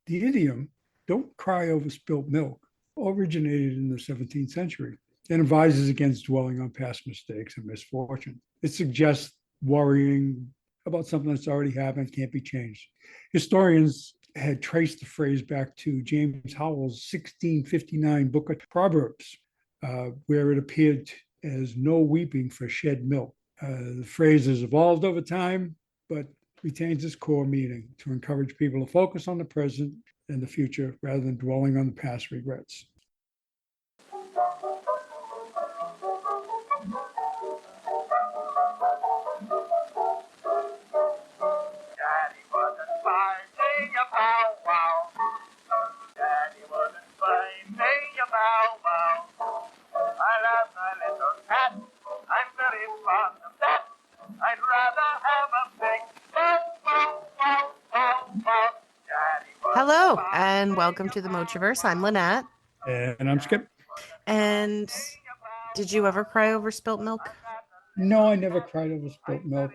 The idiom, don't cry over spilt milk, originated in the 17th century and advises against dwelling on past mistakes and misfortune. It suggests worrying about something that's already happened, can't be changed. Historians had traced the phrase back to James Howell's 1659 book of Proverbs, where it appeared as no weeping for shed milk. The phrase has evolved over time, but retains its core meaning to encourage people to focus on the present and the future rather than dwelling on the past regrets. Hello, and welcome to the Mochiverse. I'm Linette. And I'm Skip. And did you ever cry over spilt milk? No, I never cried over spilt milk.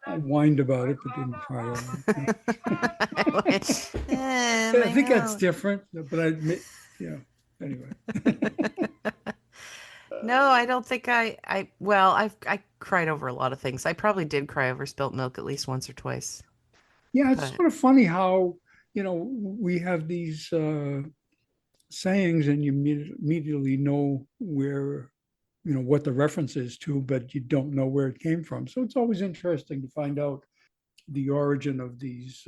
I whined about it, but didn't cry over it. I think that's different, but anyway. No, I don't think I cried over a lot of things. I probably did cry over spilt milk at least once or twice. Yeah, it's But sort of funny how, we have these sayings and you immediately know where, what the reference is to, but you don't know where it came from. So it's always interesting to find out the origin of these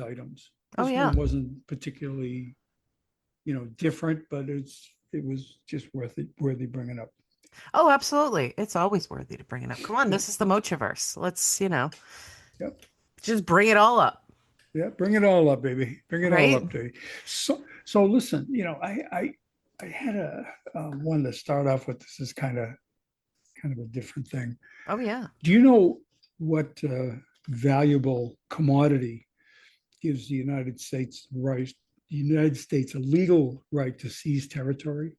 items. oh This yeah. one wasn't particularly, different, but it was just worthy bringing up. Oh, absolutely. It's always worthy to bring it up. Come on, this is the Mochiverse. Let's, Yep. just bring it all up, Yeah, bring it all up, baby. Bring it all right? up, baby. So listen, I had one to start off with. This is kind of a different thing. Oh yeah. Do you know what valuable commodity gives the United States a legal right to seize territory?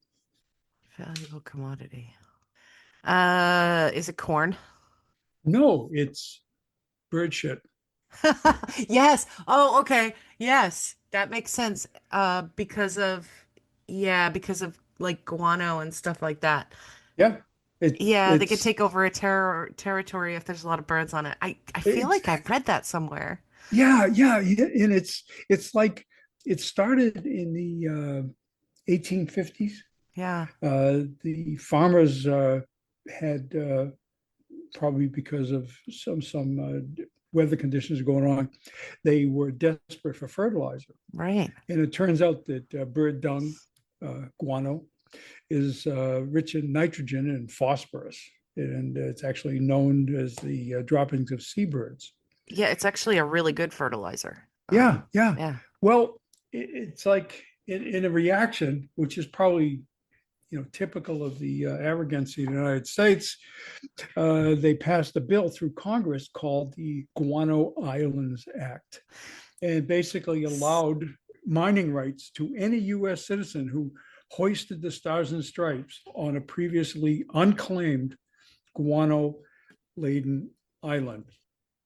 Valuable commodity. Is it corn? No, it's bird shit. Yes. Oh, okay. Yes, that makes sense. Because of like guano and stuff like that. Yeah, it Yeah, they could it's take over a territory if there's a lot of birds on it. I feel it's like I've read that somewhere. yeah, and it's like it started in the 1850s. Yeah. The farmers had probably because of some weather conditions going on, they were desperate for fertilizer, Right. and it turns out that bird dung, guano, is rich in nitrogen and phosphorus, and it's actually known as the droppings of seabirds. Yeah, it's actually a really good fertilizer. Yeah. Yeah. Well, it's like in a reaction, which is probably typical of the arrogance of the United States, they passed a bill through Congress called the Guano Islands Act, and basically allowed mining rights to any U.S. citizen who hoisted the Stars and Stripes on a previously unclaimed guano laden island.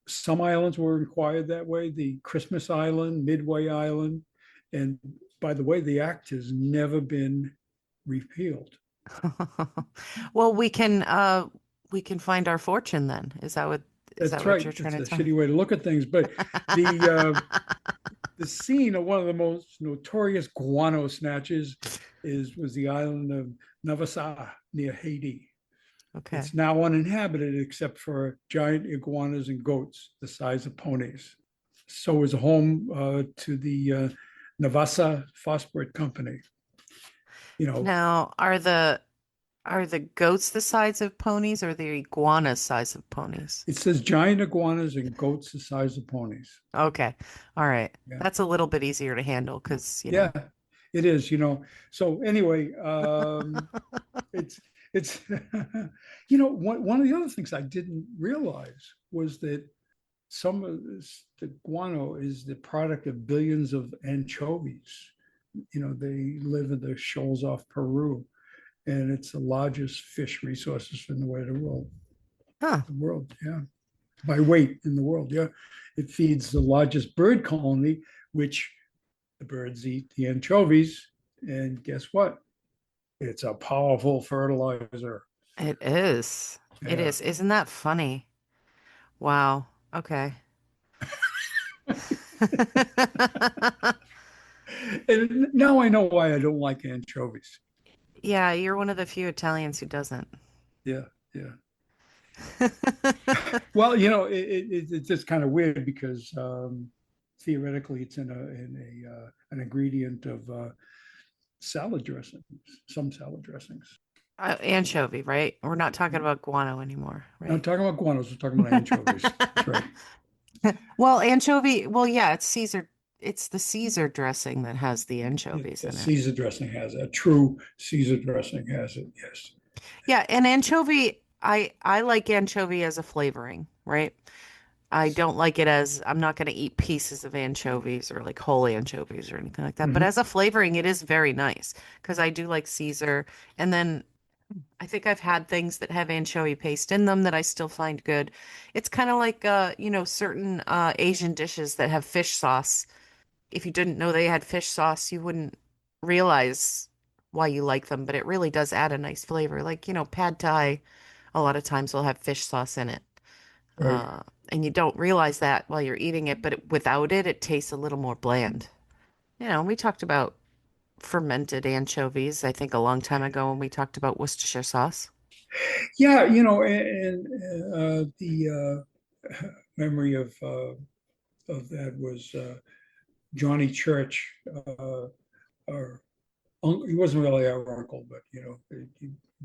Some islands were acquired that way, the Christmas Island, Midway Island. And by the way, the act has never been repealed. Well, we can find our fortune then. Is that That's what right. you're trying It's to a tell? shitty way to look at things, but the scene of one of the most notorious guano snatches was the island of Navassa near Haiti. Okay. It's now uninhabited except for giant iguanas and goats the size of ponies. So is home to the Navassa Phosphorate Company. Now, are the goats the size of ponies or the iguanas size of ponies? It says giant iguanas and goats the size of ponies. Okay. All right. Yeah. That's a little bit easier to handle because, Yeah, it is, So anyway, it's one of the other things I didn't realize was that some of the guano is the product of billions of anchovies. They live in the shoals off Peru, and it's the largest fish resources in the way of the world. huh. The world, yeah, by weight in the world, yeah. It feeds the largest bird colony, which the birds eat the anchovies, and guess what? It's a powerful fertilizer. It is. It Yeah. is. Isn't that funny? Wow. Okay. And now I know why I don't like anchovies. Yeah, you're one of the few Italians who doesn't. Yeah, yeah. Well, it's just kind of weird because theoretically it's in an ingredient of salad dressings, some salad dressings. Anchovy, right? We're not talking about guano anymore, Not right? talking about guanos, we're talking about anchovies. That's right. Well, anchovy, well, yeah, it's Caesar. It's the Caesar dressing that has the It, anchovies the in it. Caesar dressing has it. A true Caesar dressing has it. Yes. Yeah, and anchovy, I like anchovy as a flavoring, right? I don't like it as I'm not going to eat pieces of anchovies or like whole anchovies or anything like that. But Hmm. as a flavoring, it is very nice because I do like Caesar. And then I think I've had things that have anchovy paste in them that I still find good. It's kind of like certain Asian dishes that have fish sauce. If you didn't know they had fish sauce, you wouldn't realize why you like them, but it really does add a nice flavor. Like, pad thai, a lot of times will have fish sauce in it. Right. And you don't realize that while you're eating it, but without it, it tastes a little more bland. We talked about fermented anchovies, I think a long time ago when we talked about Worcestershire sauce. Yeah, and the memory of that was Johnny Church, our he wasn't really our uncle, but he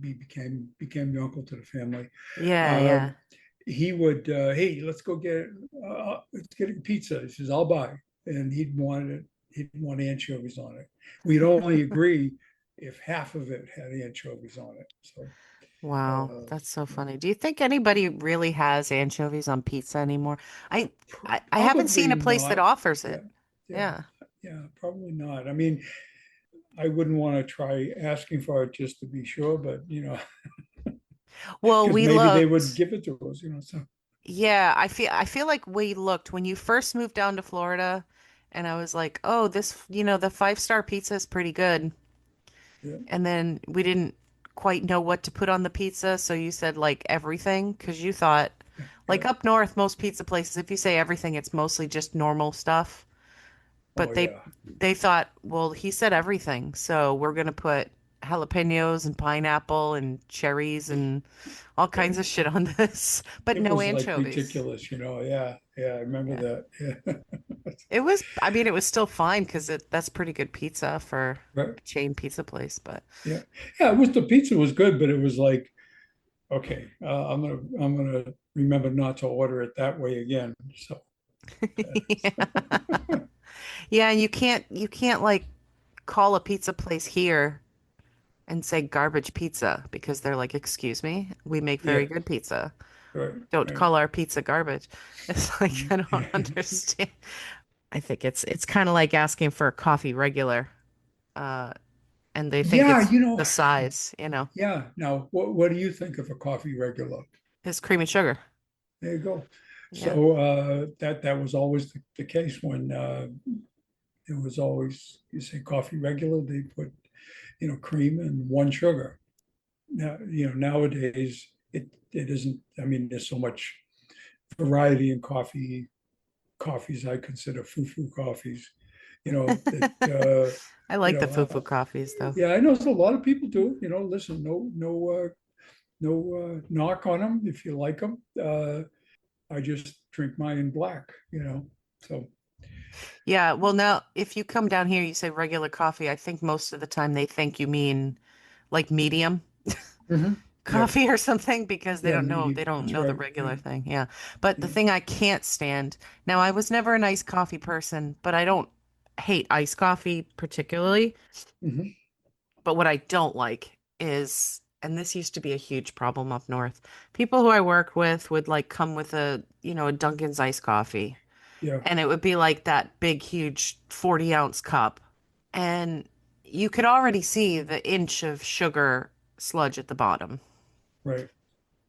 became the uncle to the family. Yeah, Uh, yeah. he would, hey, let's get a pizza. He says, I'll buy, and he'd want anchovies on it. We'd only agree if half of it had anchovies on it. So, Wow, uh, that's so funny. Do you think anybody really has anchovies on pizza anymore? I I haven't seen probably a place that not. offers Yeah, it. yeah, Yeah. yeah, probably not. I mean, I wouldn't want to try asking for it just to be sure, but Well, because we maybe they would looked. give it to us. So Yeah, I feel like we looked when you first moved down to Florida, and I was like, "Oh, this, the five-star pizza is pretty good." yeah, And then we didn't quite know what to put on the pizza, so you said like everything because you thought yeah, like yeah. up north, most pizza places, if you say everything, it's mostly just normal stuff. Oh But they yeah, they thought, well, he said everything, so we're gonna put jalapenos and pineapple and cherries and all yeah. kinds of shit on this, but It no was like anchovies. ridiculous. Yeah, yeah. I remember Yeah. that. Yeah, I mean, it was still fine because that's pretty good pizza for right. a chain pizza place, but Yeah, yeah. It was the pizza was good, but it was like, okay, I'm gonna remember not to order it that way again. So yeah. Yeah, and you can't like call a pizza place here and say garbage pizza because they're like, "Excuse me, we make very yeah, good pizza. right, Don't right. call our pizza garbage." It's like I don't understand. I think it's kind of like asking for a coffee regular, uh, and they think Yeah, it's the size. yeah. Now, what do you think of a coffee regular? It's cream and sugar. There you go. Yeah. So that was always the case when it was always you say coffee regular, they put cream and one sugar. Now nowadays it isn't. I mean, there's so much variety in coffees I consider foo-foo coffees. That I you like the know foo-foo coffees though. yeah, I know a lot of people do. Listen, no knock on them if you like them. I just drink mine black. So Yeah, well now if you come down here, you say regular coffee, I think most of the time they think you mean like medium mhm. Yeah, coffee or something because they yeah, don't know they medium. don't That's know the right. regular Yeah, thing. Yeah. But the yeah. thing I can't stand, now I was never an iced coffee person, but I don't hate iced coffee particularly. Hmm. But what I don't like is, and this used to be a huge problem up north, people who I work with would like come with a Dunkin's iced coffee, Yeah, and it would be like that big, huge 40-ounce cup. And you could already see the inch of sugar sludge at the bottom. right.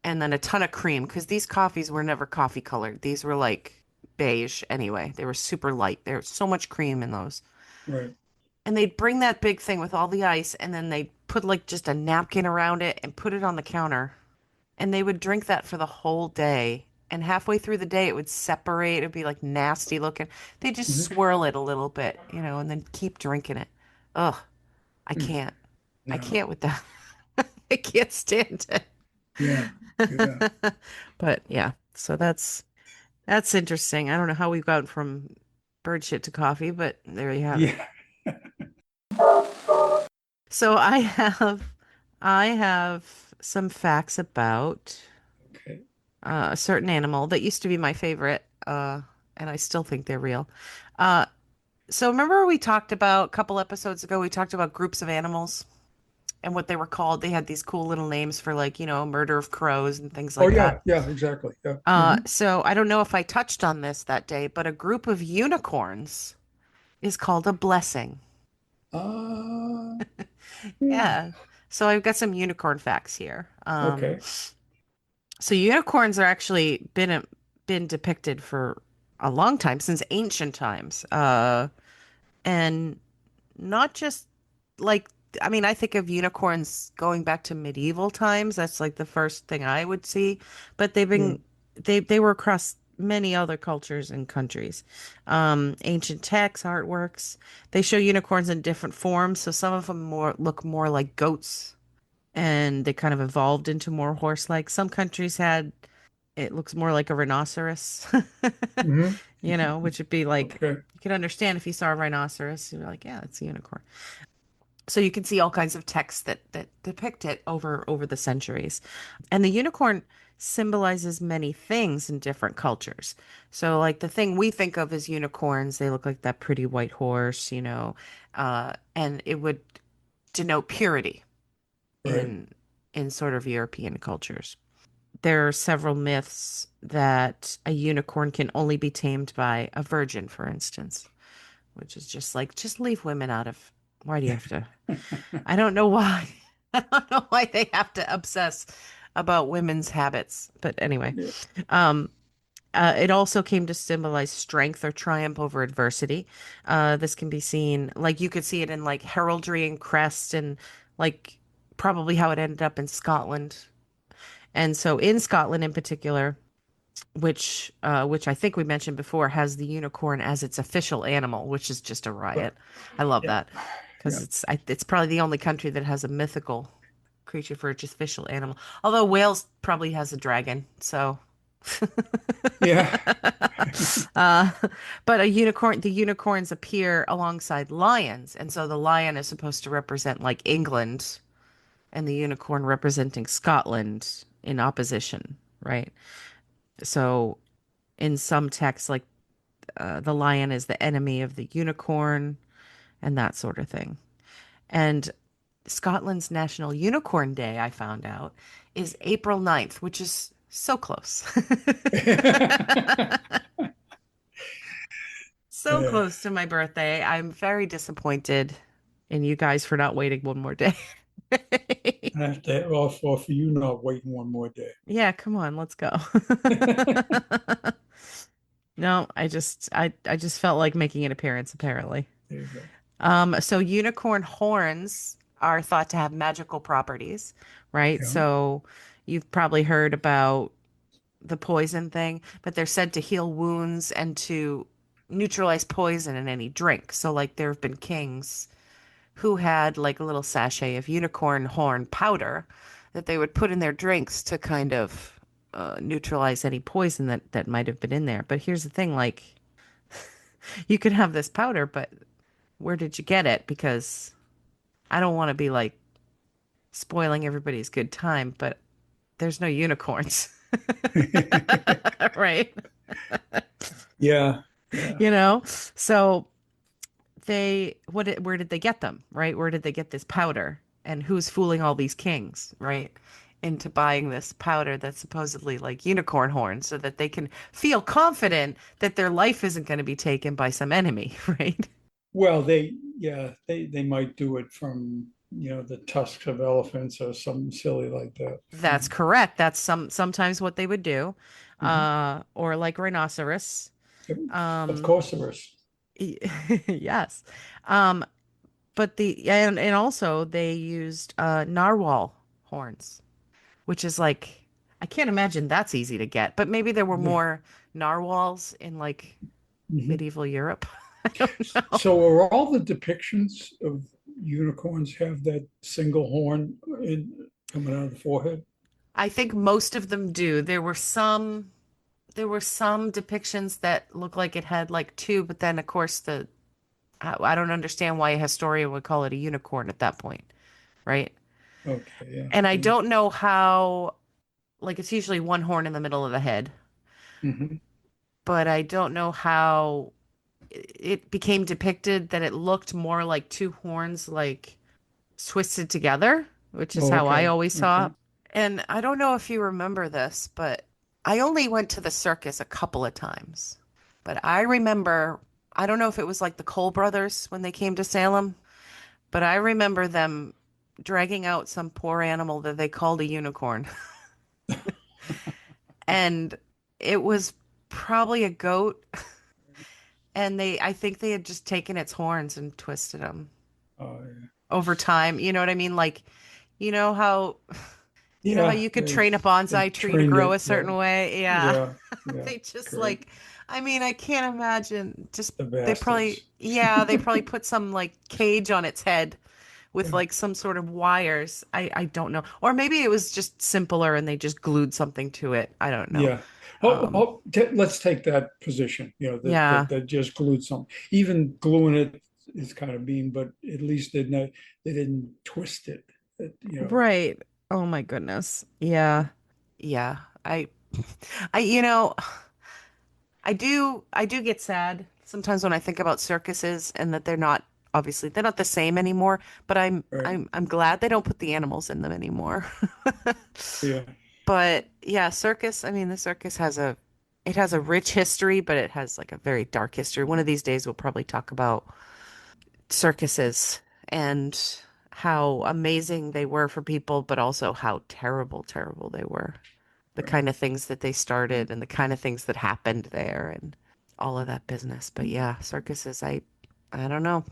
And then a ton of cream because these coffees were never coffee colored. These were like beige anyway. They were super light. There's so much cream in those. Right. And they'd bring that big thing with all the ice, and then they'd put like just a napkin around it and put it on the counter. And they would drink that for the whole day. And halfway through the day, it would separate. It'd be like nasty looking. They just Mhm. swirl it a little bit, and then keep drinking it. Ugh, I Mm. can't. I No. can't with that. I can't stand it. Yeah. Yeah. But yeah, so that's interesting. I don't know how we've gone from bird shit to coffee, but there you have it. Yeah. So I have some facts about Okay. a certain animal that used to be my favorite, and I still think they're real. Uh, so remember we talked about a couple episodes ago, we talked about groups of animals and what they were called. They had these cool little names for like, murder of crows and things Oh like that. yeah. Yeah. Exactly. Yeah. Hmm. So I don't know if I touched on this that day, but a group of unicorns is called a blessing. Uh, hmm. Yeah. So I've got some unicorn facts here. Okay. So unicorns are actually been depicted for a long time, since ancient times. And not just like, I mean, I think of unicorns going back to medieval times. That's like the first thing I would see, but Yeah. they were across many other cultures and countries. Ancient texts, artworks, they show unicorns in different forms. So some of them look more like goats, and they kind of evolved into more horse-like. Some countries had it looks more like a rhinoceros, Hmm. which would be like, Okay. you could understand if you saw a rhinoceros, you'd be like, yeah, it's a unicorn. So you can see all kinds of texts that depict it over the centuries. And the unicorn symbolizes many things in different cultures. So like the thing we think of as unicorns, they look like that pretty white horse, and it would denote purity Right. in sort of European cultures. There are several myths that a unicorn can only be tamed by a virgin, for instance, which is just like, just leave women out of, why do you have to? I don't know why. I don't know why they have to obsess about women's habits. But anyway, Yeah. um, it also came to symbolize strength or triumph over adversity. This can be seen, like you could see it in like heraldry and crest, and like probably how it ended up in Scotland. And so in Scotland in particular, which I think we mentioned before, has the unicorn as its official animal, which is just a Right. riot. I love Yeah. that because Yeah. it's probably the only country that has a mythical creature for its official animal. Although Wales probably has a dragon, so. Yeah. uh, but the unicorns appear alongside lions, and so the lion is supposed to represent like England, and the unicorn representing Scotland in opposition, right? So in some texts, like the lion is the enemy of the unicorn and that sort of thing. And Scotland's National Unicorn Day, I found out, is April 9th, which is so close. So Yeah. close to my birthday. I'm very disappointed in you guys for not waiting one more day. I have to offer you not waiting one more day. Yeah, come on, let's go. No, I just felt like making an appearance apparently. There you go. So unicorn horns are thought to have magical properties, right? Yeah. So you've probably heard about the poison thing, but they're said to heal wounds and to neutralize poison in any drink. So like there have been kings who had like a little sachet of unicorn horn powder that they would put in their drinks to kind of neutralize any poison that might have been in there. But here's the thing, like you could have this powder, but where did you get it? Because I don't want to be like spoiling everybody's good time, but there's no unicorns. Right? Yeah. Yeah. You know? So where did they get them? Right? Where did they get this powder? And who's fooling all these kings, right? Into buying this powder that's supposedly like unicorn horn so that they can feel confident that their life isn't going to be taken by some enemy, right? Well, they might do it from, the tusks of elephants or something silly like that. That's correct. That's sometimes what they would do. Mhm. Or like rhinoceros. Of Um, course there is. Yes. Um, but and also they used narwhal horns, which is like I can't imagine that's easy to get, but maybe there were Yeah. more narwhals in like Mhm. medieval Europe. I don't know. So are all the depictions of unicorns have that single horn coming out of the forehead? I think most of them do. There were some depictions that look like it had like two, but then of course I don't understand why a historian would call it a unicorn at that point, right? Okay, yeah. And I Yeah. don't know how, like it's usually one horn in the middle of the head, Mhm. but I don't know how it became depicted that it looked more like two horns like twisted together, which is Oh, how I okay. always saw Okay. it. And I don't know if you remember this, but I only went to the circus a couple of times. But I remember, I don't know if it was like the Cole brothers when they came to Salem, but I remember them dragging out some poor animal that they called a unicorn. And it was probably a goat. And I think they had just taken its horns and twisted them Oh, yeah. over time. You know what I mean? Like, you know how Yeah, you could train a they bonsai tree to trained grow it. a Yeah. certain way? Yeah. Yeah. Yeah. They just Great. like, I mean, I can't imagine. Just The they probably, bastards. yeah, they probably put some like cage on its head with Yeah. like some sort of wires. I don't know. Or maybe it was just simpler and they just glued something to it. I don't know. Yeah. Um, Let's take that position, yeah. that just glued something. Even gluing it is kind of mean, but at least they didn't twist it. Right. Oh my goodness. Yeah. Yeah. You know, I do get sad sometimes when I think about circuses and that they're not the same anymore, but Right. I'm glad they don't put the animals in them anymore. Yeah. But yeah, circus, I mean the circus it has a rich history, but it has like a very dark history. One of these days we'll probably talk about circuses and how amazing they were for people, but also how terrible, terrible they were. The Right. kind of things that they started and the kind of things that happened there and all of that business. But yeah, circuses, I don't know.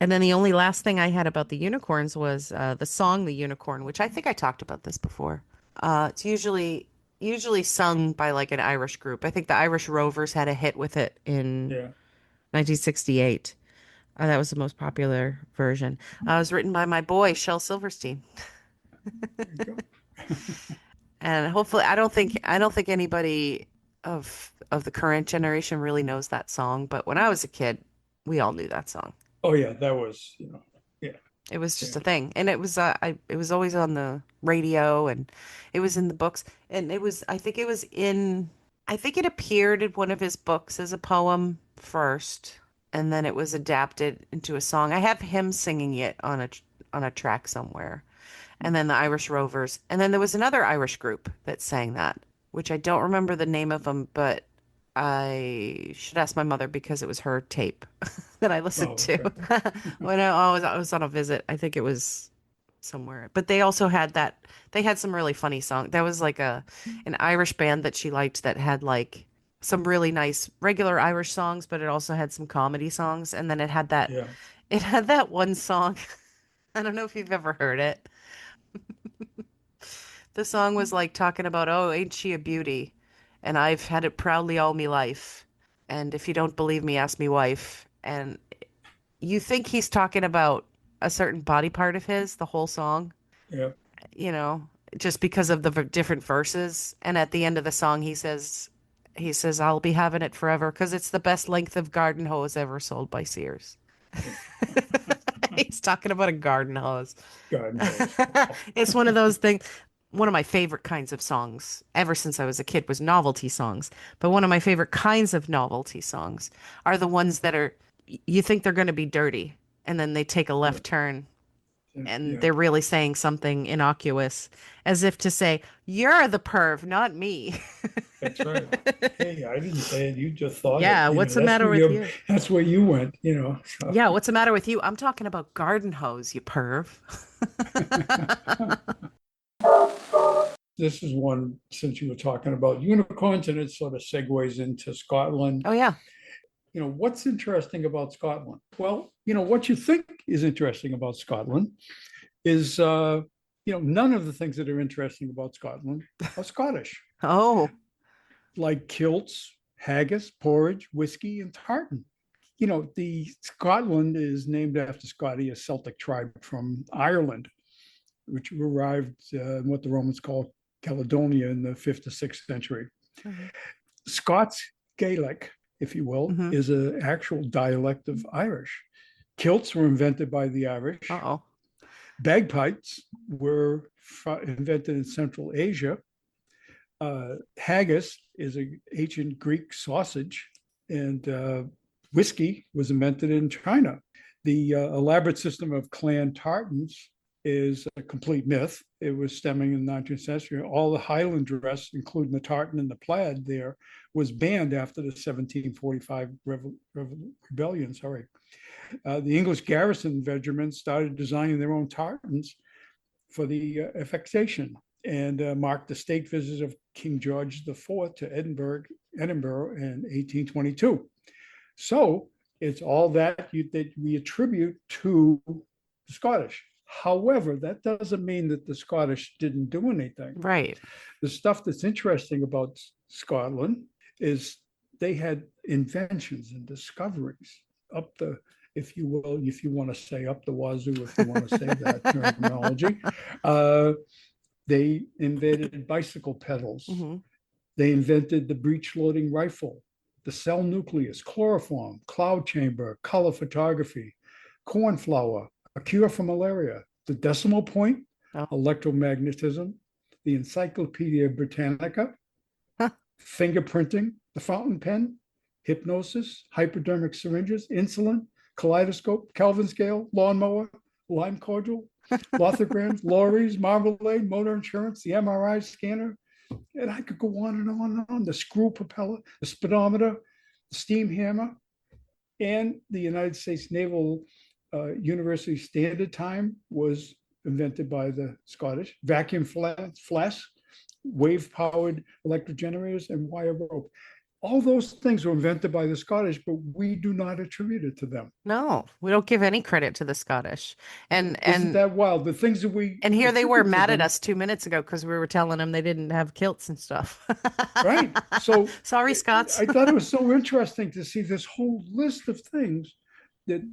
And then the only last thing I had about the unicorns was the song "The Unicorn," which I think I talked about this before. It's usually sung by like an Irish group. I think the Irish Rovers had a hit with it in Yeah. 1968. That was the most popular version. It was written by my boy Shel Silverstein, There you go. and hopefully, I don't think anybody of the current generation really knows that song. But when I was a kid, we all knew that song. Oh yeah, that was, yeah, It was yeah, just a thing, and it was always on the radio, and it was in the books, and I think it appeared in one of his books as a poem first, and then it was adapted into a song. I have him singing it on a track somewhere, and then the Irish Rovers, and then there was another Irish group that sang that, which I don't remember the name of them, but I should ask my mother because it was her tape that I listened oh, to okay. when I was on a visit. I think it was somewhere. But they also had they had some really funny songs. There was like an Irish band that she liked that had like some really nice regular Irish songs, but it also had some comedy songs. And then Yeah. it had that one song. I don't know if you've ever heard it. The song was like talking about, oh, ain't she a beauty? And I've had it proudly all me life. And if you don't believe me, ask me wife. And you think he's talking about a certain body part of his, the whole song, Yeah. you know, just because of the different verses. And at the end of the song, he says, I'll be having it forever because it's the best length of garden hose ever sold by Sears. He's talking about a garden hose. God knows. It's one of those things. One of my favorite kinds of songs ever since I was a kid was novelty songs. But one of my favorite kinds of novelty songs are the ones that are, you think they're going to be dirty, and then they take a Yeah. left turn and Yeah. they're really saying something innocuous, as if to say, you're the perv, not me. That's right. Hey, I didn't say it. You just thought it. Yeah, what's the matter with you? That's where you went, so. Yeah, what's the matter with you? I'm talking about garden hose, you perv. This is one, since you were talking about unicorns, and it sort of segues into Scotland. Oh, yeah. what's interesting about Scotland? Well, what you think is interesting about Scotland is, none of the things that are interesting about Scotland are Scottish, Oh, like kilts, haggis, porridge, whiskey, and tartan. The Scotland is named after Scoti, a Celtic tribe from Ireland, which arrived in what the Romans called Caledonia in the 5th to 6th century. mhm. Scots Gaelic, if you will, Mhm. is an actual dialect of Irish. Kilts were invented by the Irish. Uh-oh. Bagpipes were invented in Central Asia. Haggis is an ancient Greek sausage, and whiskey was invented in China. The elaborate system of clan tartans is a complete myth. It was stemming in the 19th century. All the Highland dress, including the tartan and the plaid there, was banned after the 1745 rebellion. Sorry. The English garrison regiments started designing their own tartans for the affectation and marked the state visit of King George IV to Edinburgh in 1822. So it's all that we attribute to the Scottish. However, that doesn't mean that the Scottish didn't do anything. Right. The stuff that's interesting about Scotland is they had inventions and discoveries up the, if you will, if you want to say up the wazoo, if you want to say that terminology. Uh, they invented bicycle pedals. Hmm. They invented the breech loading rifle, the cell nucleus, chloroform, cloud chamber, color photography, cornflower, a cure for malaria, the decimal point, Oh. electromagnetism, the Encyclopedia Britannica, fingerprinting, the fountain pen, hypnosis, hypodermic syringes, insulin, kaleidoscope, Kelvin scale, lawnmower, lime cordial, lothograms, lorries, marmalade, motor insurance, the MRI scanner, and I could go on and on and on. The screw propeller, the speedometer, the steam hammer, and the United States Naval University Standard Time was invented by the Scottish. Vacuum flasks, wave-powered electric generators, and wire rope. All those things were invented by the Scottish, but we do not attribute it to them. No, we don't give any credit to the Scottish. And Isn't and that wild? The things that we and here they were attribute to mad at them, us 2 minutes ago because we were telling them they didn't have kilts and stuff. right? So Sorry, Scots. I thought it was so interesting to see this whole list of things that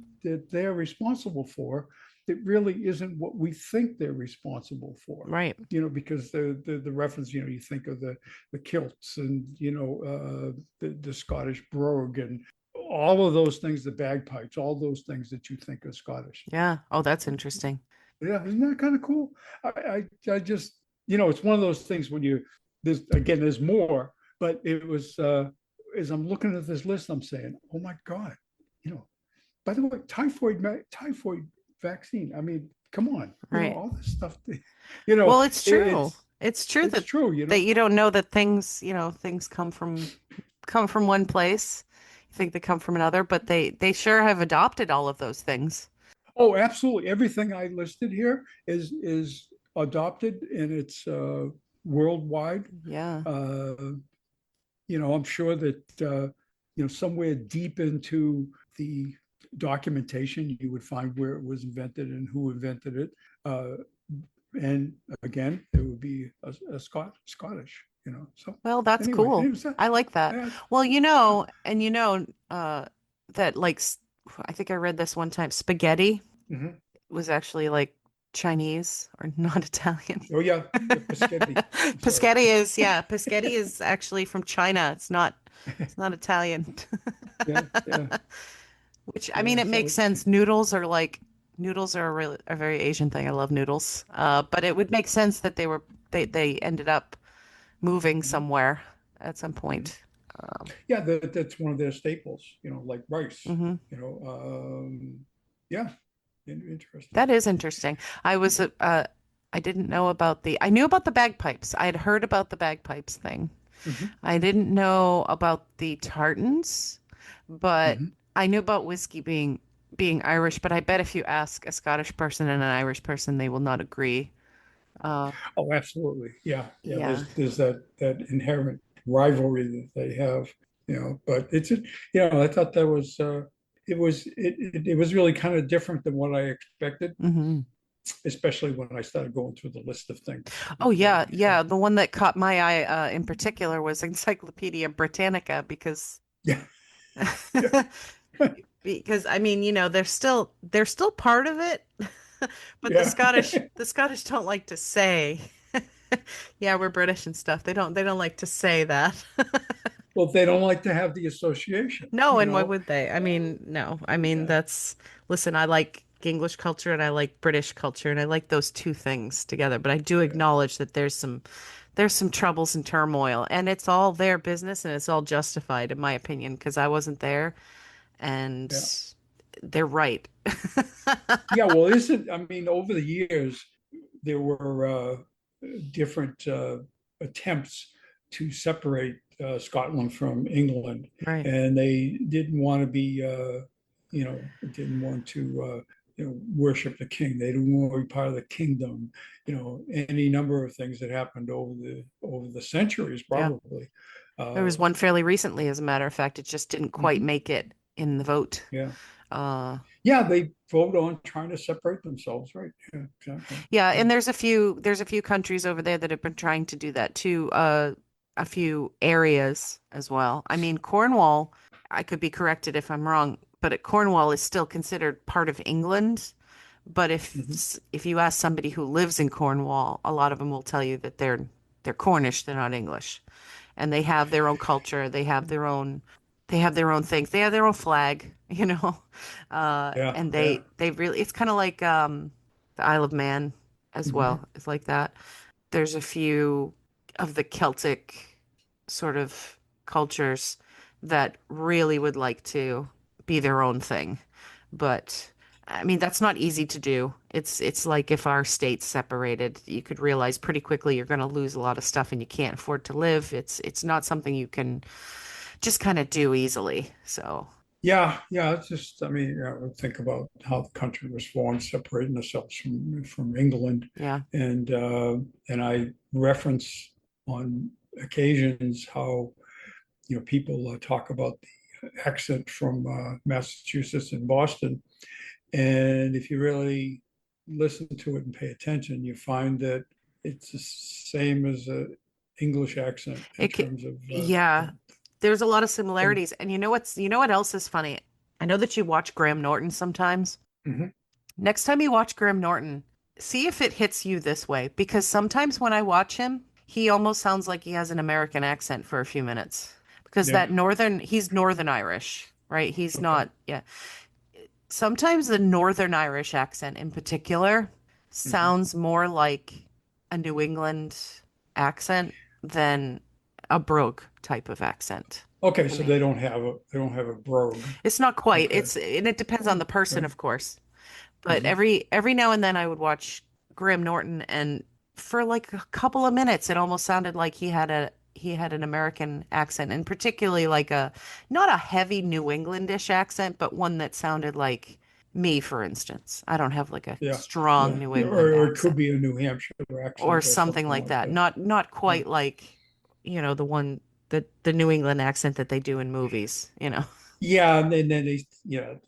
they're responsible for that really isn't what we think they're responsible for. Right. Because the reference, you think of the kilts and the Scottish brogue and all of those things, the bagpipes, all those things that you think are Scottish. Yeah. Oh, that's interesting. Yeah, isn't that kind of cool? I just, it's one of those things when there's more, but it was as I'm looking at this list, I'm saying, oh my God, by the way, typhoid vaccine. I mean, come on, Right. all this stuff. Well, it's true. It's It's true it's that true. you don't know that things come from one place. You think they come from another, but they sure have adopted all of those things. Oh, absolutely. Everything I listed here is adopted and it's worldwide. Yeah. I'm sure that somewhere deep into the documentation, you would find where it was invented and who invented it. And again, it would be a Scottish. So Well, that's anyway, cool. I like that. yeah. Well, and that I think I read this one time, spaghetti Mhm. was actually like Chinese or not Italian. Oh yeah, the Paschetti. I'm sorry. Paschetti is actually from China. It's not Italian. Yeah, yeah, Which I mean yeah. it makes So sense. Noodles are a very Asian thing. I love noodles. But it would make sense that they ended up moving somewhere at some point. yeah, that's one of their staples. Like rice. Mhm. Yeah, interesting. That is interesting. I didn't know about I knew about the bagpipes. I had heard about the bagpipes thing. Mhm, I didn't know about the tartans, but mhm. I knew about whiskey being Irish, but I bet if you ask a Scottish person and an Irish person, they will not agree. Uh, Oh, absolutely. Yeah, yeah. yeah. There's that inherent rivalry that they have. But I thought that was, it was really kind of different than what I expected, Hmm. especially when I started going through the list of things. Oh yeah, Yeah, yeah. The one that caught my eye in particular was Encyclopedia Britannica because yeah, yeah, because I mean, they're still part of it, but the yeah. Scottish the Scottish don't like to say, yeah, we're British and stuff. They don't like to say that. Well, they don't like to have the association, No, you and why know? would they? I mean, no. I mean, Yeah, listen, I like English culture and I like British culture and I like those two things together, but I do yeah, acknowledge that there's some troubles and turmoil and it's all their business and it's all justified in my opinion because I wasn't there and yeah. they're right. Yeah, well, isn't, I mean, over the years, there were different attempts to separate Scotland from England, Right. and they didn't want to be, didn't want to, worship the king. They didn't want to be part of the kingdom. Any number of things that happened over the centuries, Yeah. probably. There Uh, was one fairly recently, as a matter of fact. It just didn't quite mhm, make it in the vote. yeah, Uh, yeah, they vote on trying to separate themselves, right? Yeah, exactly. Yeah, Yeah. and there's a few countries over there that have been trying to do that too. A few areas as well. I mean, Cornwall, I could be corrected if I'm wrong, but Cornwall is still considered part of England. But Mhm. if you ask somebody who lives in Cornwall, a lot of them will tell you that they're Cornish, they're not English. And they have their own culture, they have their own things. They have their own flag, you know. Yeah, And yeah. they really it's kind of like the Isle of Man as Mhm. well. It's like that. There's a few of the Celtic sort of cultures that really would like to be their own thing. But I mean, that's not easy to do. It's like if our states separated, you could realize pretty quickly you're going to lose a lot of stuff and you can't afford to live. It's not something you can just kind of do easily. So, Yeah, yeah. It's just, I mean, think about how the country was formed, separating ourselves from England, yeah. and I reference on occasions how people talk about the accent from Massachusetts and Boston, and if you really listen to it and pay attention, you find that it's the same as a English accent in It c terms of yeah. There's a lot of the, similarities. And you know what else is funny? I know that you watch Graham Norton sometimes. mhm, Next time you watch Graham Norton, see if it hits you this way because sometimes when I watch him, he almost sounds like he has an American accent for a few minutes. Because yeah, he's Northern Irish, right? He's okay, not, yeah. Sometimes the Northern Irish accent in particular mhm. sounds more like a New England accent than a Brogue type of accent Okay, to so me. they don't have a brogue. It's not quite. Okay. And it depends on the person, Okay. of course. But Mhm. every now and then I would watch Graham Norton and for like a couple of minutes it almost sounded like he had an American accent and particularly like a not a heavy New Englandish accent, but one that sounded like me, for instance. I don't have like a Yeah. strong Yeah. New Yeah, England or it could accent be a New Hampshire or accent or something something like like that. that. Not Yeah. quite like, the New England accent that they do in movies. Yeah, and then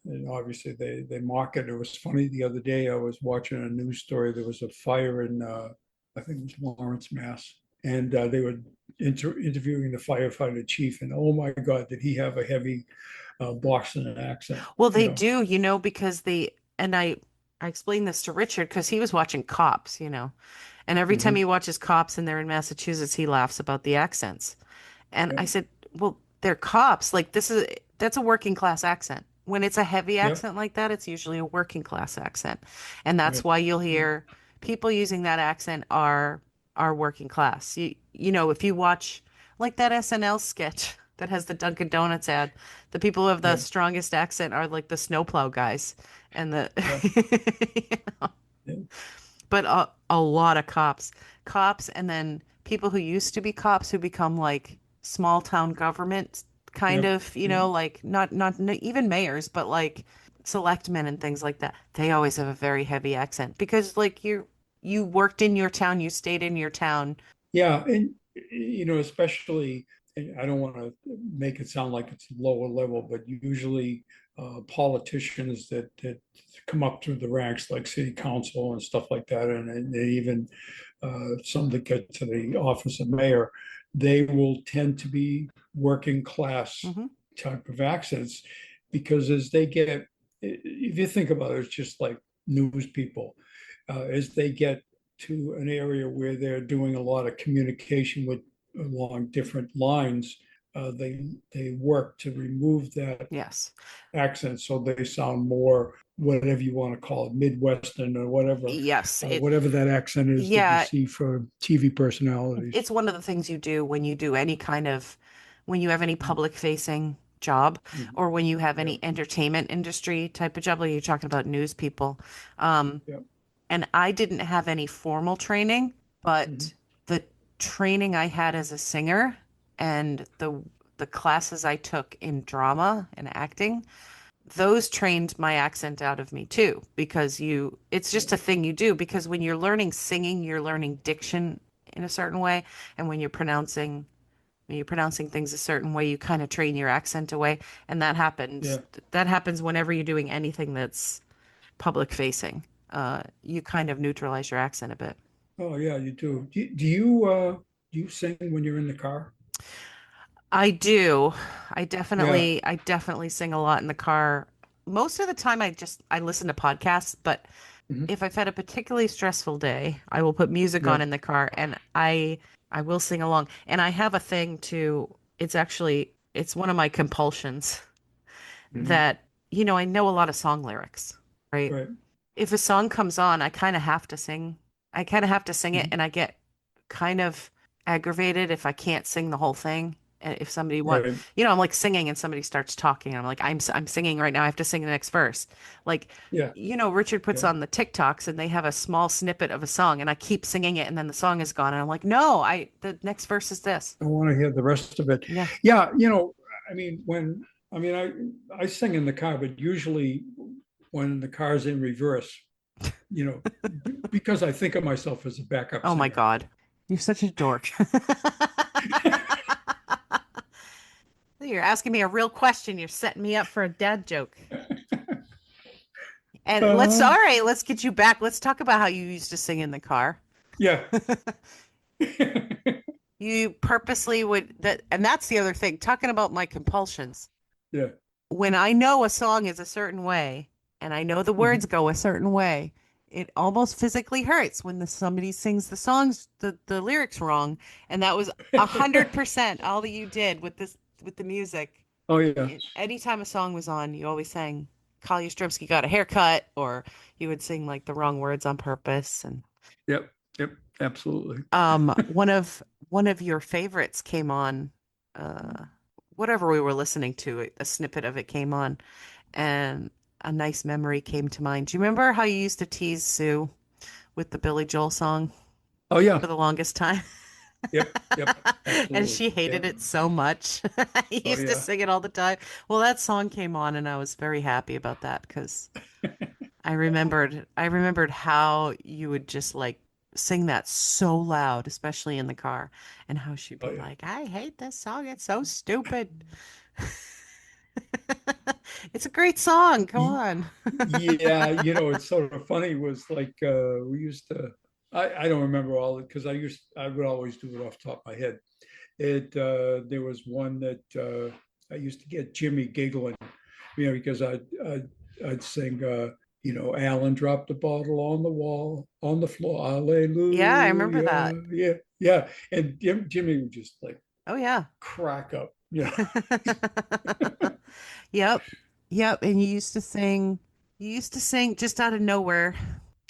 and obviously they mock it. It was funny the other day. I was watching a news story. There was a fire in I think it was Lawrence, Mass, and they were interviewing the firefighter chief. And oh my God, did he have a heavy Boston accent? Well, You they know. do, because and I explained this to Richard because he was watching Cops. And every time Hmm. he watches Cops and they're in Massachusetts, he laughs about the accents. And Yeah. I said, well, they're cops. Like that's a working class accent. When it's a heavy Yeah. accent like that, it's usually a working class accent. And that's Yeah. why you'll Yeah. hear people using that accent are working class. If you watch like that SNL sketch that has the Dunkin' Donuts ad, the people who have the Yeah. strongest accent are like the snowplow guys and the Yeah. you know, Yeah. but a lot of cops, and then people who used to be cops who become like small town government kind Yeah. of, Yeah. like not even mayors, but like selectmen and things like that. They always have a very heavy accent because like you worked in your town, you stayed in your town. Yeah, and especially I don't want to make it sound like it's lower level, but usually politicians that come up through the ranks, like city council and stuff like that, and they even some that get to the office of mayor, they will tend to be working class Hmm. type of accents because as they get, if you think about it, it's just like news people. As they get to an area where they're doing a lot of communication with along different lines, they work to remove that Yes. accent so they sound more whatever you want to call it, Midwestern or Yes. whatever that accent is that you Yeah, see for TV personalities. it's one of the things you do when you do any kind of, when you have any public facing job, Mhm. or when you have Yeah, any entertainment industry type of job, like you're talking about news people. Um, yeah. and I didn't have any formal training, Mhm. but the training I had as a singer and the classes I took in drama and acting, those trained my accent out of me too, because it's Yeah, just a thing you do, because when you're learning singing, you're learning diction in a certain way, and when you're pronouncing things a certain way, you kind of train your accent away, and yeah. that happens whenever you're doing anything that's public facing. You kind of neutralize your accent a bit. Oh, yeah, you do. Do you sing when you're in the car? I do. Yeah. I definitely sing a lot in the car. Most of the time I listen to podcasts, but Mhm. if I've had a particularly stressful day, I will put music Yeah. on in the car, and I will sing along. And I have a thing to, it's one of my compulsions Mhm. that, I know a lot of song lyrics, right? Right. If a song comes on, I kind of have to sing. I kind of have to sing it, Mhm. and I get kind of aggravated if I can't sing the whole thing. And if somebody Right. I'm like singing and somebody starts talking, and I'm like, I'm singing right now. I have to sing the next verse. Like, Yeah. Richard puts Yeah. on the TikToks and they have a small snippet of a song, and I keep singing it, and then the song is gone, and I'm like, no, the next verse is this. I want to hear the rest of it. Yeah. Yeah, I mean, I sing in the car, but usually when the car's in reverse, you know, because I think of myself as a backup Oh my singer. God. You're such a dork. You're asking me a real question. You're setting me up for a dad joke. And all Uh, right, let's get you back. Let's talk about how you used to sing in the car. yeah. You purposely would that, and that's the other thing. Talking about my compulsions. Yeah. When I know a song is a certain way and I know the words Mhm. go a certain way, it almost physically hurts when somebody sings the lyrics wrong. And that was 100% all that you did with the music. Oh, yeah. Anytime a song was on, you always sang "Kyle Yastrzemski got a haircut," or you would sing like the wrong words on purpose. And Yep. Yep. Absolutely. one of your favorites came on, uh, whatever we were listening to, a snippet of it came on, and a nice memory came to mind. Do you remember how you used to tease Sue with the Billy Joel song Oh, for yeah. the longest time? Yep. Yep. And Absolutely. she Yeah. hated it so much. He Oh, used to yeah. sing it all the time. Well, that song came on, and I was very happy about that because I remembered how you would just like sing that so loud, especially in the car, and how she'd Oh, be yeah. like, "I hate this song. It's so stupid." It's a great song. Come on. Yeah, it's sort of funny was like we used to I don't remember all it because I would always do it off the top of my head. There was one that I used to get Jimmy giggling, because I'd sing Alan dropped the bottle on the wall, on the floor, Yeah, I remember that. hallelujah. Yeah, yeah. And Jimmy would just like Oh yeah. crack up, Yep. Yep. And you used to sing just out of nowhere.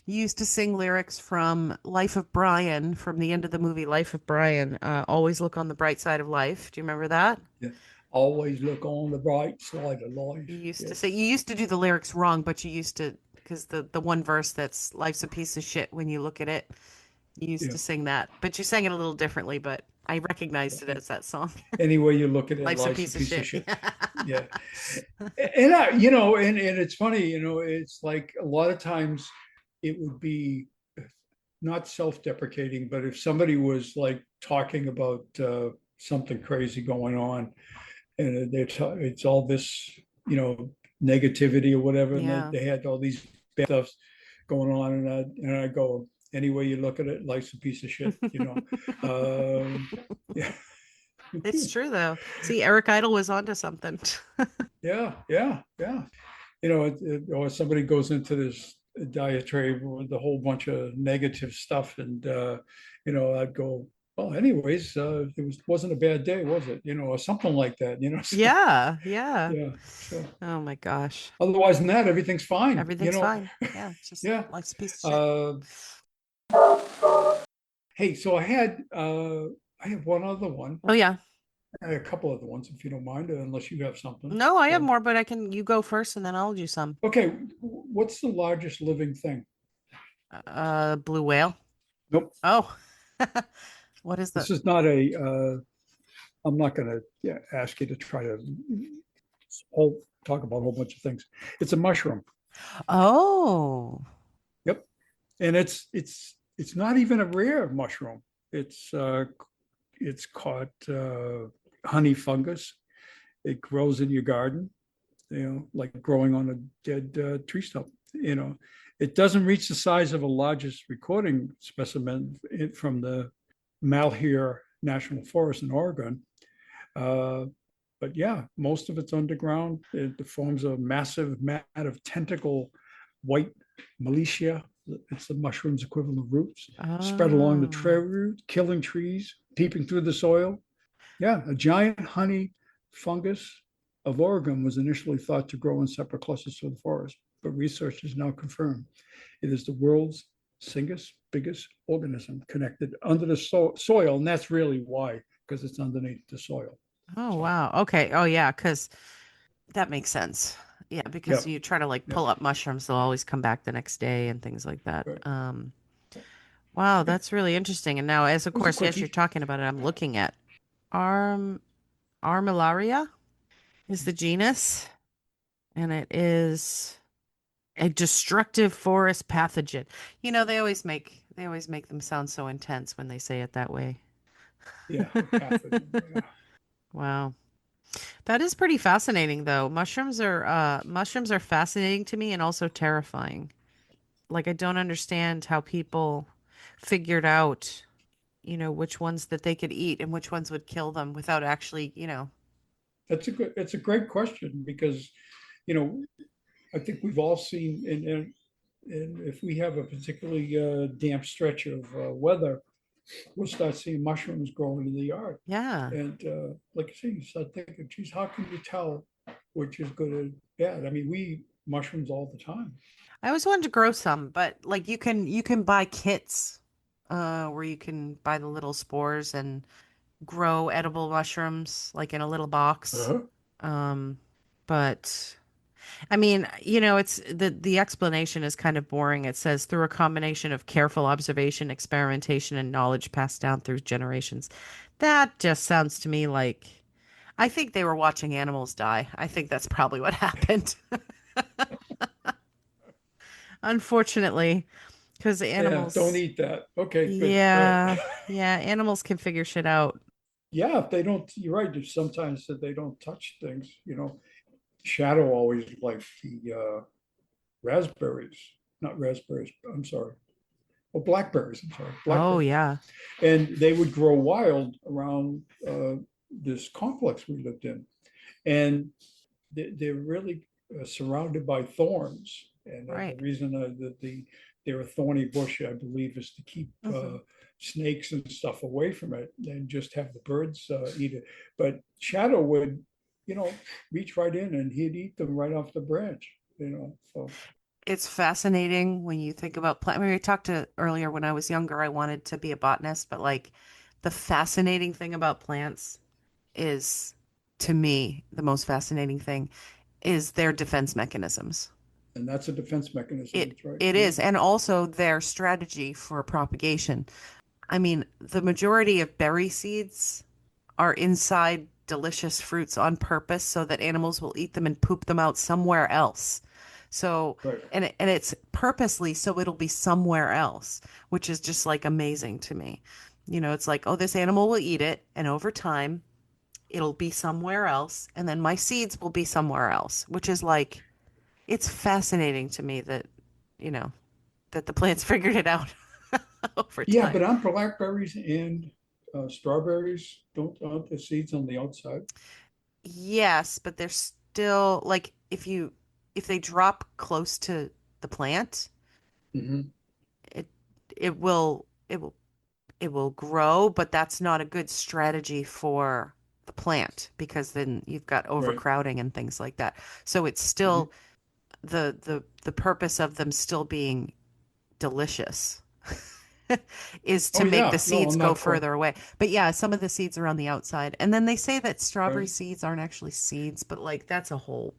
You used to sing lyrics from Life of Brian, from the end of the movie Life of Brian. Always look on the bright side of life. Do you remember that? Yeah. Always look on the bright side of life. You Yes. used to do the lyrics wrong, but you used to, because the one verse that's life's a piece of shit when you look at it, you used Yeah. to sing that. But you sang it a little differently, but I recognized it as that song. Any way you look at it, Life's a life's a piece of piece of shit. shit. Yeah. And and it's funny, it's like a lot of times it would be not self-deprecating, but if somebody was like talking about something crazy going on, and it's all this, you know, negativity or whatever, and Yeah. they had all these bad stuff going on, and I go, any way you look at it, life's a piece of shit, you know. Yeah, It's true though. See, Eric Idle was onto something. yeah. You know, or somebody goes into this diatribe with a whole bunch of negative stuff, and you know, I'd go, well, anyways, wasn't a bad day, was it? You know, or something like that. You know, so Yeah, yeah. yeah. So Oh my gosh. otherwise than that, everything's fine. You Everything's know, fine. Yeah, it's just yeah. life's a piece of shit. Uh, hey, so I have one other one, Oh yeah. a couple other ones, if you don't mind, unless you have something. No, I have So more, but you go first and then I'll do some. okay, what's the largest living thing? Blue whale. Nope. Oh, what is the? This is not a I'm not going to, yeah, ask you to try to talk about a whole bunch of things. It's a mushroom. Oh, Yep, and it's not even a rare mushroom. It's called honey fungus. It grows in your garden, you know, like growing on a dead tree stump. You know, it doesn't reach the size of a largest recording specimen from the Malheur National Forest in Oregon. Uh, but yeah, most of it's underground. It forms a massive mat of tentacle white militia. It's the mushroom's equivalent of roots spread along the tree oh, root, killing trees, peeping through the soil. Yeah, a giant honey fungus of Oregon was initially thought to grow in separate clusters through the forest, but research has now confirmed it is the world's biggest organism connected under the soil, and that's really why, because it's underneath the soil. oh So, wow. Okay. Oh yeah, because that makes sense. Yeah, yeah, because you try to like yeah. pull up mushrooms, they'll always come back the next day and things like that. Right. Wow, Okay, that's really interesting. And now, as of it was a course, as you're quickie. talking about it, I'm looking at Arm Armillaria is the genus, and it is a destructive forest pathogen. You know, they always make them sound so intense when they say it that way. Yeah, a pathogen. Yeah, Wow. That is pretty fascinating though. Mushrooms are fascinating to me and also terrifying. Like I don't understand how people figured out, which ones that they could eat and which ones would kill them without actually. it's a great question because, you know, I think we've all seen, and if we have a particularly damp stretch of weather, we'll start seeing mushrooms growing in the yard. Yeah. And like I say, you start thinking, geez, how can you tell which is good or bad? I mean, we eat mushrooms all the time. I always wanted to grow some, but like you can buy kits where you can buy the little spores and grow edible mushrooms like in a little box. Uh-huh. Um, but I mean, it's the explanation is kind of boring. It says through a combination of careful observation, experimentation, and knowledge passed down through generations. That just sounds to me like I think they were watching animals die. I think that's probably what happened. Unfortunately, because Yeah, don't animals, eat that. Okay, good. All right. yeah, yeah, animals can figure shit out. Yeah, if they don't, you're right. There's sometimes that they don't touch things, you know. Shadow always liked the raspberries, not raspberries, I'm sorry. Oh, blackberries, I'm sorry, Oh blackberries. yeah. And they would grow wild around this complex we lived in. And they're really surrounded by thorns. And the Right. reason that they're a thorny bush, I believe, is to keep Hmm. snakes and stuff away from it and just have the birds eat it. But Shadow would, you know, reach right in and he'd eat them right off the branch, you know. So, It's fascinating when you think about plant. I mean, we talked to earlier when I was younger, I wanted to be a botanist, but like the fascinating thing about plants is, to me, the most fascinating thing is their defense mechanisms. and that's a defense mechanism. It That's right. it Yeah. is, and also their strategy for propagation. I mean, the majority of berry seeds are inside delicious fruits on purpose so that animals will eat them and poop them out somewhere else. So, Right. and it's purposely so it'll be somewhere else, which is just like amazing to me. It's like, oh, this animal will eat it, and over time, it'll be somewhere else, and then my seeds will be somewhere else, which is like, it's fascinating to me that, you know, that the plants figured it out over Yeah, time. but on blackberries and strawberries, aren't the seeds on the outside? Yes, but they're still like if they drop close to the plant, Hmm. it it will grow, but that's not a good strategy for the plant because then you've got Right. overcrowding and things like that. So it's Hmm. still the purpose of them still being delicious is to Oh make the yeah, no, seeds I'm go not further away. But yeah, some of the seeds are on the outside. And then they say that strawberry right. seeds aren't actually seeds, but like that's a whole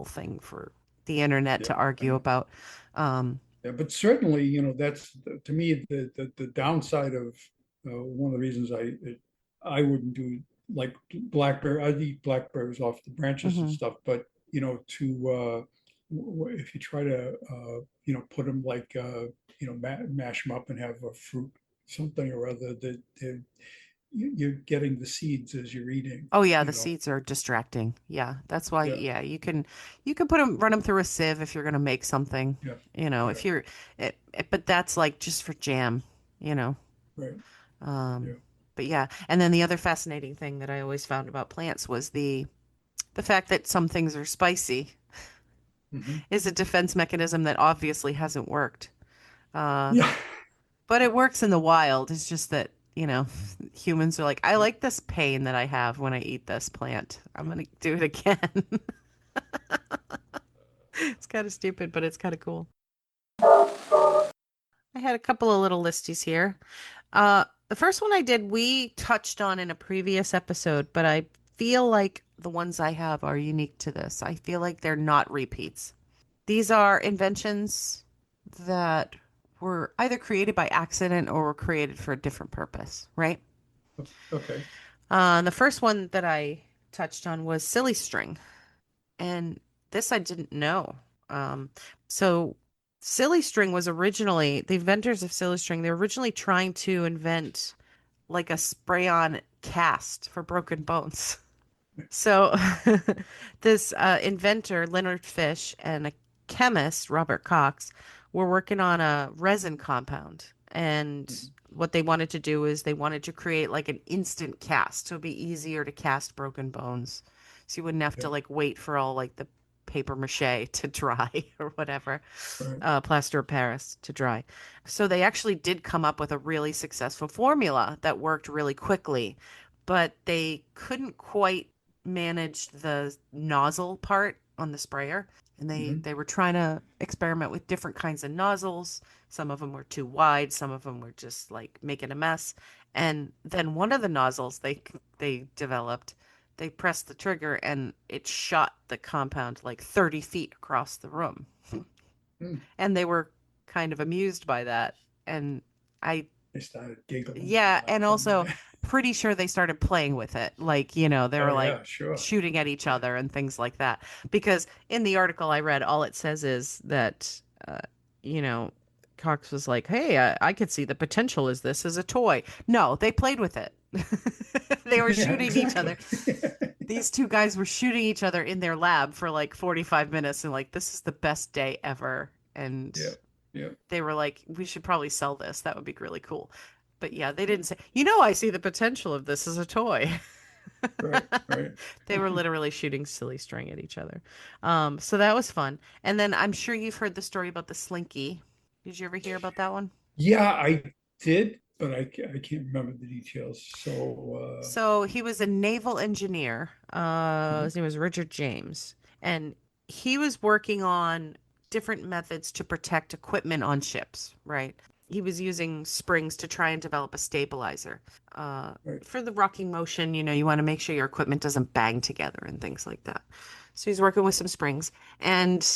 thing for the internet Yeah, to I argue know. about. Um, Yeah, but certainly, that's to me the downside of one of the reasons I wouldn't do like blackberry. I'd eat blackberries off the branches and mhm. stuff, but to if you try to put them like mash them up and have a fruit something or other that you're getting the seeds as you're eating. Oh yeah, the You know, seeds are distracting. Yeah, that's why. yeah, Yeah, you can run them through a sieve if you're gonna make something. yeah, If yeah, but that's like just for jam. You know. right, Um, yeah. but yeah, and then the other fascinating thing that I always found about plants was the fact that some things are spicy Hmm. is a defense mechanism that obviously hasn't worked. Uh, Yeah, but it works in the wild. It's just that, humans are like, I yeah. like this pain that I have when I eat this plant. I'm gonna do it again. It's kind of stupid, but it's kind of cool. I had a couple of little listies here. The first one I did, we touched on in a previous episode, but I feel like the ones I have are unique to this. I feel like they're not repeats. These are inventions that were either created by accident or were created for a different purpose, right? Okay. The first one that I touched on was silly string, and this I didn't know. Um, so silly string was originally the inventors of silly string. They were originally trying to invent like a spray-on cast for broken bones. So this inventor, Leonard Fish, and a chemist, Robert Cox, were working on a resin compound. And Mhm. what they wanted to do is they wanted to create like an instant cast. So it'd be easier to cast broken bones. So you wouldn't have to Yeah, like wait for all like the paper mache to dry or whatever, right. plaster of Paris to dry. So they actually did come up with a really successful formula that worked really quickly, but they couldn't quite manage the nozzle part on the sprayer. And they, Hmm. they were trying to experiment with different kinds of nozzles. Some of them were too wide, some of them were just like making a mess. And then one of the nozzles they developed, they pressed the trigger and it shot the compound like 30 feet across the room. Mm. And they were kind of amused by that. And I They started giggling and yeah, and laughing. also pretty sure they started playing with it. Like, they Oh were like yeah, sure. shooting at each Yeah. other and things like that. Because in the article I read, all it says is that, you know, Cox was like, hey, I could see the potential as this as a toy. No, they played with it. They were Yeah, shooting each exactly. other. These two guys were shooting each other in their lab for like 45 minutes and like, this is the best day ever. And Yeah, yeah, they were like, we should probably sell this. That would be really cool. But yeah, they didn't say, I see the potential of this as a toy. right, right. They were literally shooting silly string at each other. So that was fun. And then I'm sure you've heard the story about the slinky. Did you ever hear about that one? Yeah, I did, but I can't remember the details. So, So he was a naval engineer. mhm, His name was Richard James, and he was working on different methods to protect equipment on ships, right? He was using springs to try and develop a stabilizer. right. For the rocking motion, you want to make sure your equipment doesn't bang together and things like that. So he's working with some springs, and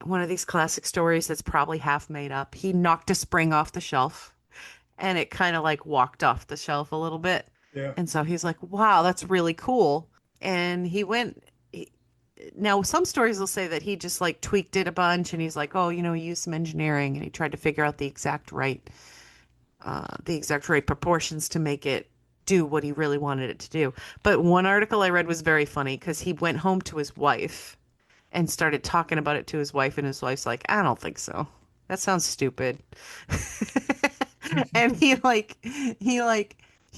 one of these classic stories that's probably half made up, he knocked a spring off the shelf and it kind of like walked off the shelf a little bit. Yeah. And so he's like, wow, that's really cool. And he went. Now, some stories will say that he just like tweaked it a bunch and he's like, oh, he used some engineering and he tried to figure out the exact right the exact right proportions to make it do what he really wanted it to do. But one article I read was very funny because he went home to his wife and started talking about it to his wife, and his wife's like, I don't think so. That sounds stupid. And he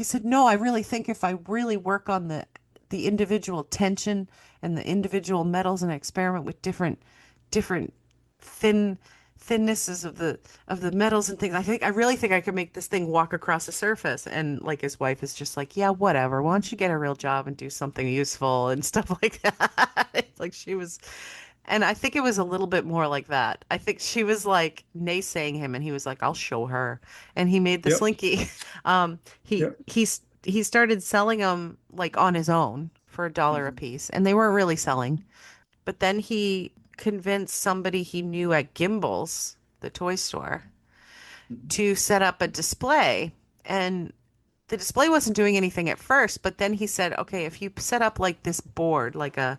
said, no, I really think if I really work on the individual tension and the individual metals and experiment with different thin thinnesses of the metals and things, I really think I could make this thing walk across the surface. And like his wife is just like, yeah, whatever. Why don't you get a real job and do something useful and stuff like that? Like she was, and I think it was a little bit more like that. I think she was like naysaying him, and he was like, "I'll show her." And he made the Yep. slinky. Yep. He started selling them like on his own for $1 a Mhm. piece, and they weren't really selling. But then he convinced somebody he knew at Gimbel's, the toy store, Mhm. to set up a display. And the display wasn't doing anything at first, but then he said, okay, if you set up like this board, like an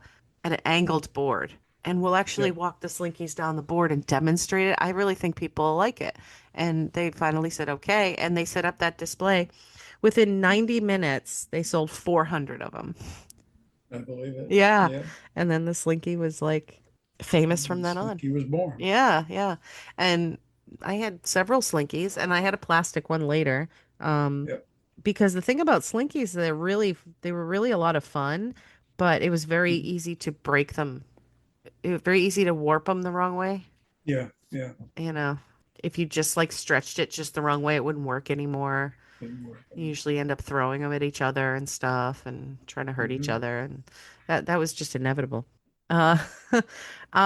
angled board, and we'll actually Yep. walk the slinkies down the board and demonstrate it, I really think people will like it. And they finally said okay, and they set up that display. Within 90 minutes, they sold 400 of them. I believe it. Yeah. Yeah. And then the slinky was like famous from It's then like on. he was born. Yeah, yeah. And I had several Slinkies and I had a plastic one later. Um, Yep. because the thing about Slinkies, they were really a lot of fun, but it was very Mhm. easy to break them. It was very easy to warp them the wrong way. Yeah. Yeah. You know, if you just like stretched it just the wrong way, it wouldn't work anymore. Didn't work. You usually end up throwing them at each other and stuff and trying to hurt each Mhm. other, and that was just inevitable. Uh,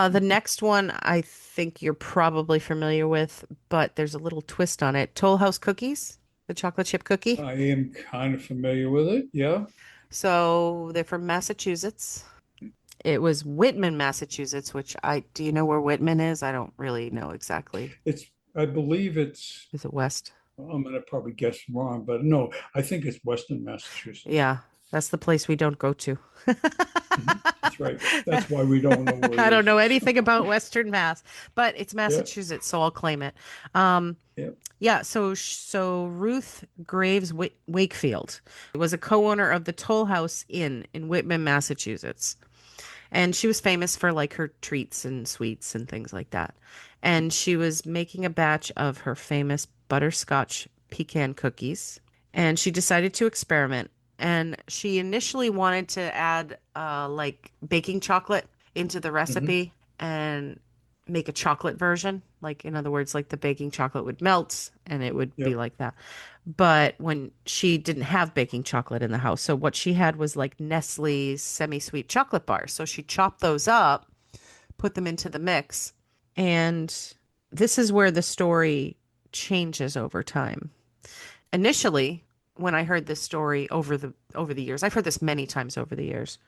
the next one I think you're probably familiar with, but there's a little twist on it. Toll House cookies, the chocolate chip cookie. I am kind of familiar with it. Yeah. So they're from Massachusetts. It was Whitman, Massachusetts, which do you know where Whitman is? I don't really know exactly. It's, I believe it's, Is it west? I'm going to probably guess wrong, but no, I think it's Western Massachusetts. Yeah, that's the place we don't go to. Mhm. That's right. That's why we don't know where I it don't is. know anything about Western Mass, but it's Yeah. Massachusetts, so I'll claim it. Um, Yeah. yeah, so Ruth Graves Wakefield was a co-owner of the Toll House Inn in Whitman, Massachusetts. And she was famous for like her treats and sweets and things like that. And she was making a batch of her famous butterscotch pecan cookies. And she decided to experiment. And she initially wanted to add like baking chocolate into the Hmm. recipe and make a chocolate version. Like, in other words, like the baking chocolate would melt and it would be Yep. like that. But when she didn't have baking chocolate in the house, so what she had was like Nestle's semi-sweet chocolate bars. So she chopped those up, put them into the mix, and this is where the story changes over time. Initially, when I heard this story over the years, I've heard this many times over the years.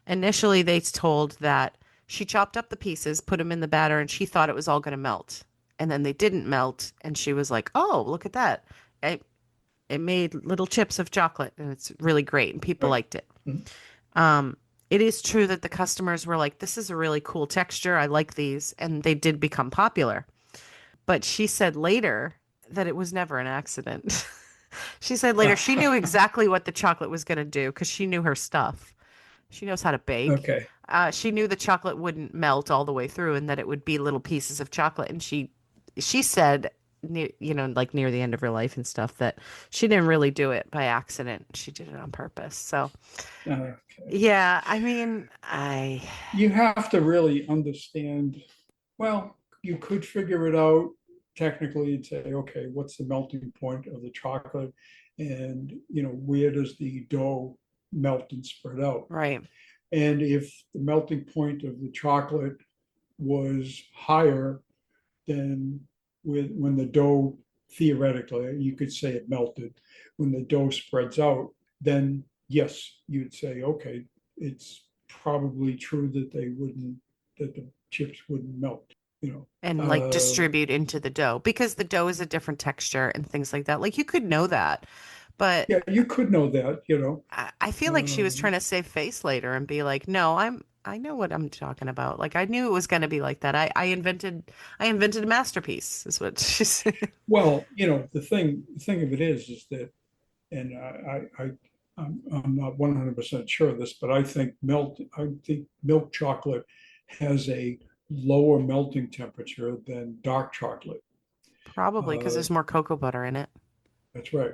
Initially, they told that she chopped up the pieces, put them in the batter, and she thought it was all going to melt. And then they didn't melt, and she was like, "Oh, look at that! It made little chips of chocolate, and it's really great, and people Right. liked it." Mhm. Um, it is true that the customers were like, "This is a really cool texture. I like these," and they did become popular. But she said later that it was never an accident. She said later she knew exactly what the chocolate was going to do because she knew her stuff. She knows how to bake. Okay. She knew the chocolate wouldn't melt all the way through and that it would be little pieces of chocolate. And she said, like near the end of her life and stuff, that she didn't really do it by accident. She did it on purpose. So, Okay. yeah, I mean, I You have to really understand. Well, you could figure it out technically and say, okay, what's the melting point of the chocolate? And, where does the dough melt and spread out? right. And if the melting point of the chocolate was higher than when the dough, theoretically, you could say it melted. When the dough spreads out, then yes, you'd say, okay, it's probably true that that the chips wouldn't melt, you And like know. distribute into the dough because the dough is a different texture and things like that. Like you could know that, but Yeah, you could know that, I feel like she was Um, trying to save face later and be like, no, I know what I'm talking about. Like I knew it was going to be like that. I invented a masterpiece, is what she said. Well, the thing of it is that, and I'm not 100% sure of this, but I think milk chocolate has a lower melting temperature than dark chocolate. Probably because Uh, there's more cocoa butter in it. that's right.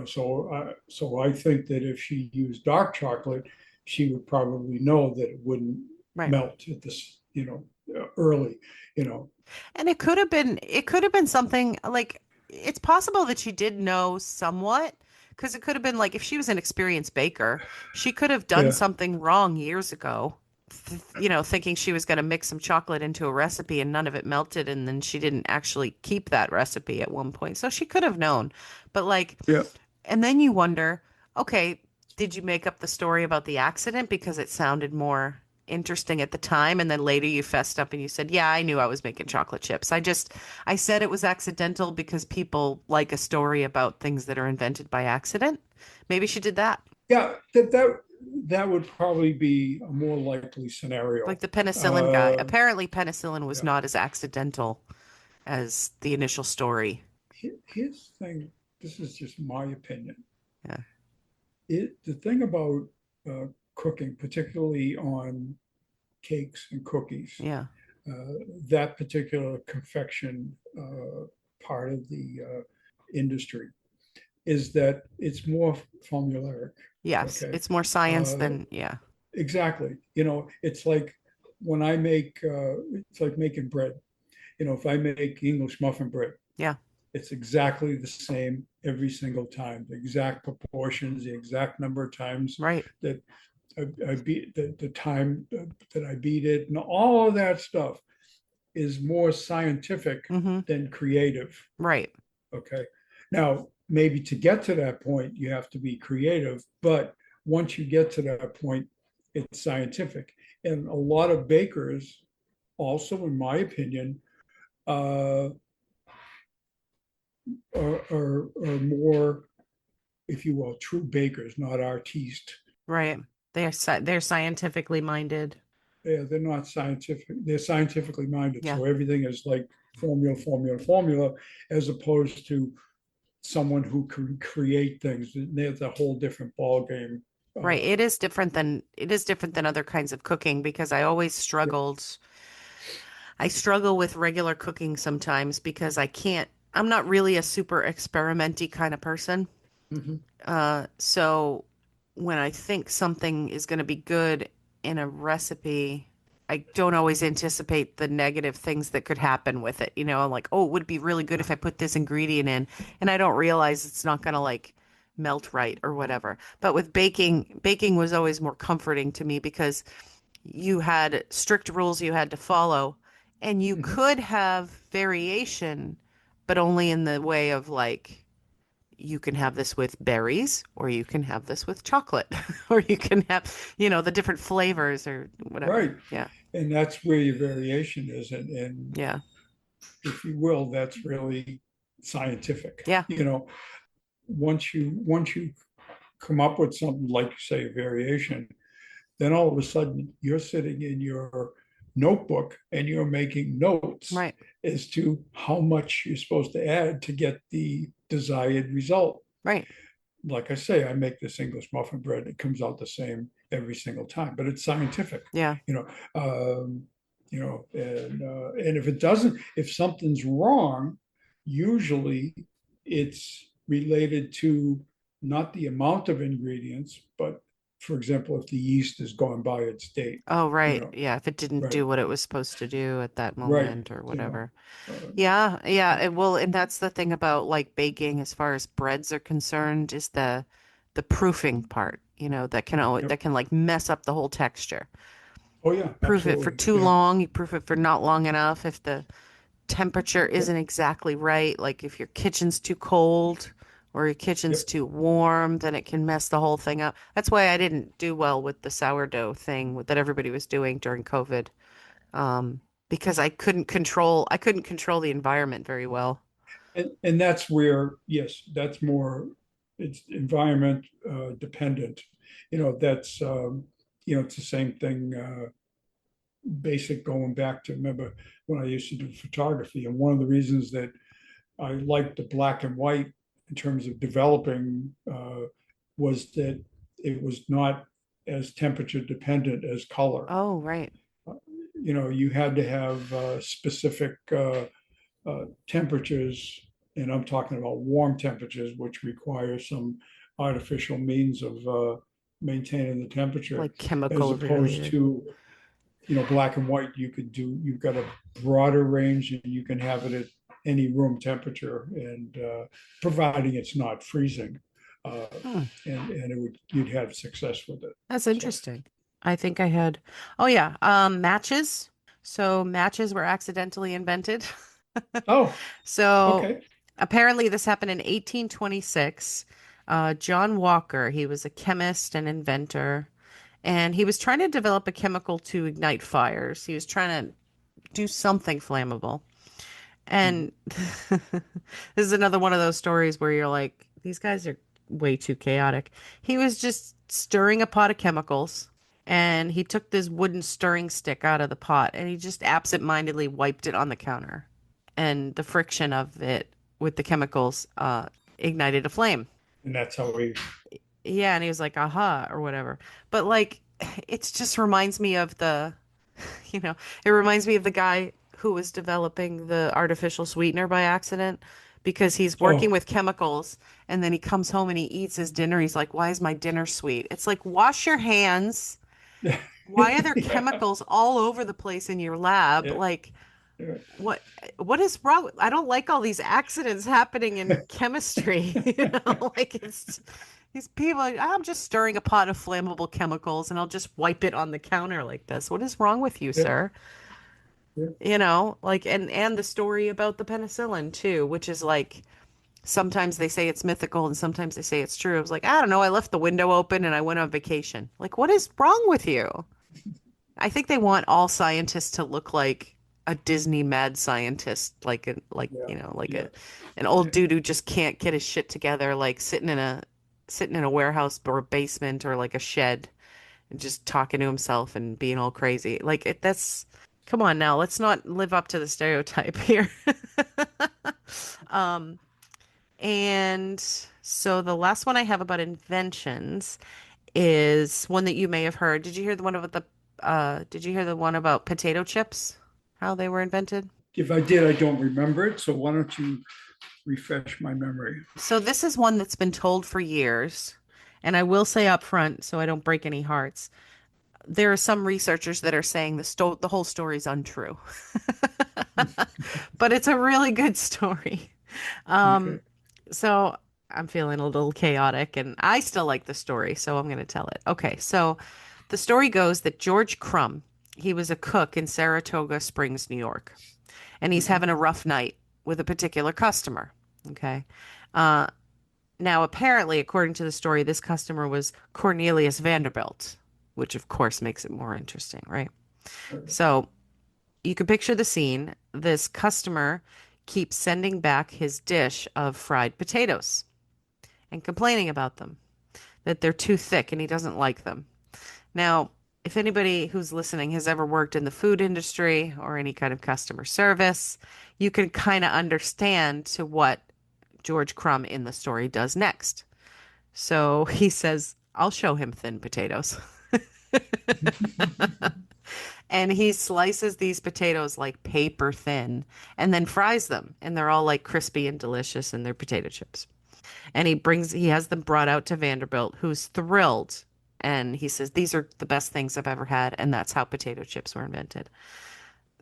So I think that if she used dark chocolate, she would probably know that it wouldn't Right. melt at this, early, you know. And it could have been something like it's possible that she did know somewhat because it could have been like if she was an experienced baker, she could have done Yeah, something wrong years ago, thinking she was going to mix some chocolate into a recipe and none of it melted and then she didn't actually keep that recipe at one point. So she could have known. But like yeah. and then you wonder, okay, did you make up the story about the accident because it sounded more interesting at the time? And then later you fessed up and you said, yeah, I knew I was making chocolate chips. I said it was accidental because people like a story about things that are invented by accident. Maybe she did that. Yeah, that would probably be a more likely Like scenario. the penicillin guy. Uh, Apparently, penicillin was yeah. not as accidental as the initial story. Here's the thing. This is just my opinion. Yeah. The thing about uh, cooking, particularly on cakes and cookies, Yeah. that particular confection part of the industry, is that it's more formulaic. Yes. Okay. It's more science Uh, than, yeah. exactly. It's like when I it's like making bread. If I make English muffin bread, Yeah. it's exactly the same every single time, the exact proportions, the exact number of times Right. that I beat the time that I beat it, and all of that stuff is more scientific Mm-hmm. than creative. Right. Okay. Now, maybe to get to that point, you have to be creative, but once you get to that point, it's scientific. And a lot of bakers, also, in my opinion, uh, are more, if you will, true bakers, not artistes. Right. They're scientifically minded. They're not scientific. They're scientifically minded. Yeah. So everything is like formula, formula, formula, as opposed to someone who can create things. There's a whole different ball game. Right. Uh, It is different than other kinds of cooking because I always struggled. I struggle with regular cooking sometimes because I'm not really a super experimenty kind of person. mhm. So when I think something is going to be good in a recipe, I don't always anticipate the negative things that could happen with it. I'm like, oh, it would be really good if I put this ingredient in, and I don't realize it's not going to like melt right or whatever. But with baking was always more comforting to me because you had strict rules you had to follow, and you Mhm. could have variation, but only in the way of like you can have this with berries or you can have this with chocolate or you can have the different flavors or whatever. Right. Yeah. And that's where your variation is. And Yeah. if you will, that's really scientific. Yeah. Once you come up with something like, say, a variation, then all of a sudden you're sitting in your notebook and you're making notes Right. as to how much you're supposed to add to get the desired result. Right. Like I say, I make this English muffin bread. It comes out the same every single time, but it's scientific, Yeah. you know. And if it doesn't, if something's wrong, usually it's related to not the amount of ingredients, but for example, if the yeast has gone by its date, Oh, you right. know, Yeah. If it didn't right, do what it was supposed to do at that right, moment or you know, whatever. uh, Yeah. Yeah. Well, and that's the thing about like baking as far as breads are concerned is the proofing part, yep. that can like mess up the whole texture. Oh yeah, Proof it for absolutely, too yeah, long, you proof it for not long enough. If the temperature yep, isn't exactly right, like if your kitchen's too cold or your kitchen's yep. too warm, then it can mess the whole thing up. That's why I didn't do well with the sourdough thing that everybody was doing during COVID. Um, because I couldn't control the environment very well. And that's where, yes, that's more, it's environment dependent. That's it's the same thing. basic going back to, remember when I used to do photography, and one of the reasons that I liked the black and white in terms of developing was that it was not as temperature dependent as color. Oh, right. You had to have specific temperatures, and I'm talking about warm temperatures, which require some artificial means of maintaining the temperature, Like as chemical opposed related. to, black and white. You've got a broader range, and you can have it at any room temperature, and providing it's not freezing, uh, Hmm. and you'd have success with it. That's So, interesting. I think I had, oh yeah, matches. So matches were accidentally invented. oh, So okay. apparently this happened in 1826. John Walker, he was a chemist and inventor, and he was trying to develop a chemical to ignite fires. He was trying to do something flammable. Mhm. And this is another one of those stories where you're like, these guys are way too chaotic. He was just stirring a pot of chemicals, and he took this wooden stirring stick out of the pot and he just absent-mindedly wiped it on the counter. And the friction of it with the chemicals ignited a flame. And that's how we. Yeah, and he was like, aha, or whatever. But like, it just reminds me of you know, it reminds me of the guy who was developing the artificial sweetener by accident because he's working Oh, with chemicals and then he comes home and he eats his dinner. He's like, why is my dinner sweet? It's like, wash your hands. Why are there yeah, chemicals all over the place in your lab? yeah, Like, yeah. what what is wrong? I don't like all these accidents happening in chemistry. Like it's these people, like, I'm just stirring a pot of flammable chemicals and I'll just wipe it on the counter like this. What is wrong with you, Yeah, sir? yeah. Like and the story about the penicillin too, which is like sometimes they say it's mythical and sometimes they say it's true. I was like, I don't know, I left the window open and I went on vacation. Like, what is wrong with you? I think they want all scientists to look like a Disney mad scientist, Yeah, like yeah, an old yeah, dude who just can't get his shit together, like sitting in a warehouse or a basement or like a shed and just talking to himself and being all crazy. That's come on now, let's not live up to the stereotype here. Um, and so the last one I have about inventions is one that you may have heard. Did you hear the one about potato chips? How they were invented? If I did, I don't remember it. So why don't you refresh my memory? So this is one that's been told for years, and I will say up front so I don't break any hearts. There are some researchers that are saying the whole story is untrue. But it's a really good story. Um, Okay. so I'm feeling a little chaotic and I still like the story, so I'm going to tell it. Okay, so the story goes that George Crumb, he was a cook in Saratoga Springs, New York, and he's Mhm. having a rough night with a particular customer. Okay. Uh, Now, apparently, according to the story, this customer was Cornelius Vanderbilt, which of course makes it more interesting, right? So you can picture the scene. This customer keeps sending back his dish of fried potatoes and complaining about them, that they're too thick and he doesn't like them. Now, if anybody who's listening has ever worked in the food industry or any kind of customer service, you can kind of understand to what George Crumb in the story does next. So he says, I'll show him thin potatoes. And he slices these potatoes like paper thin and then fries them. And they're all like crispy and delicious and they're potato chips. And he has them brought out to Vanderbilt, who's thrilled. And he says, these are the best things I've ever had. And that's how potato chips were invented.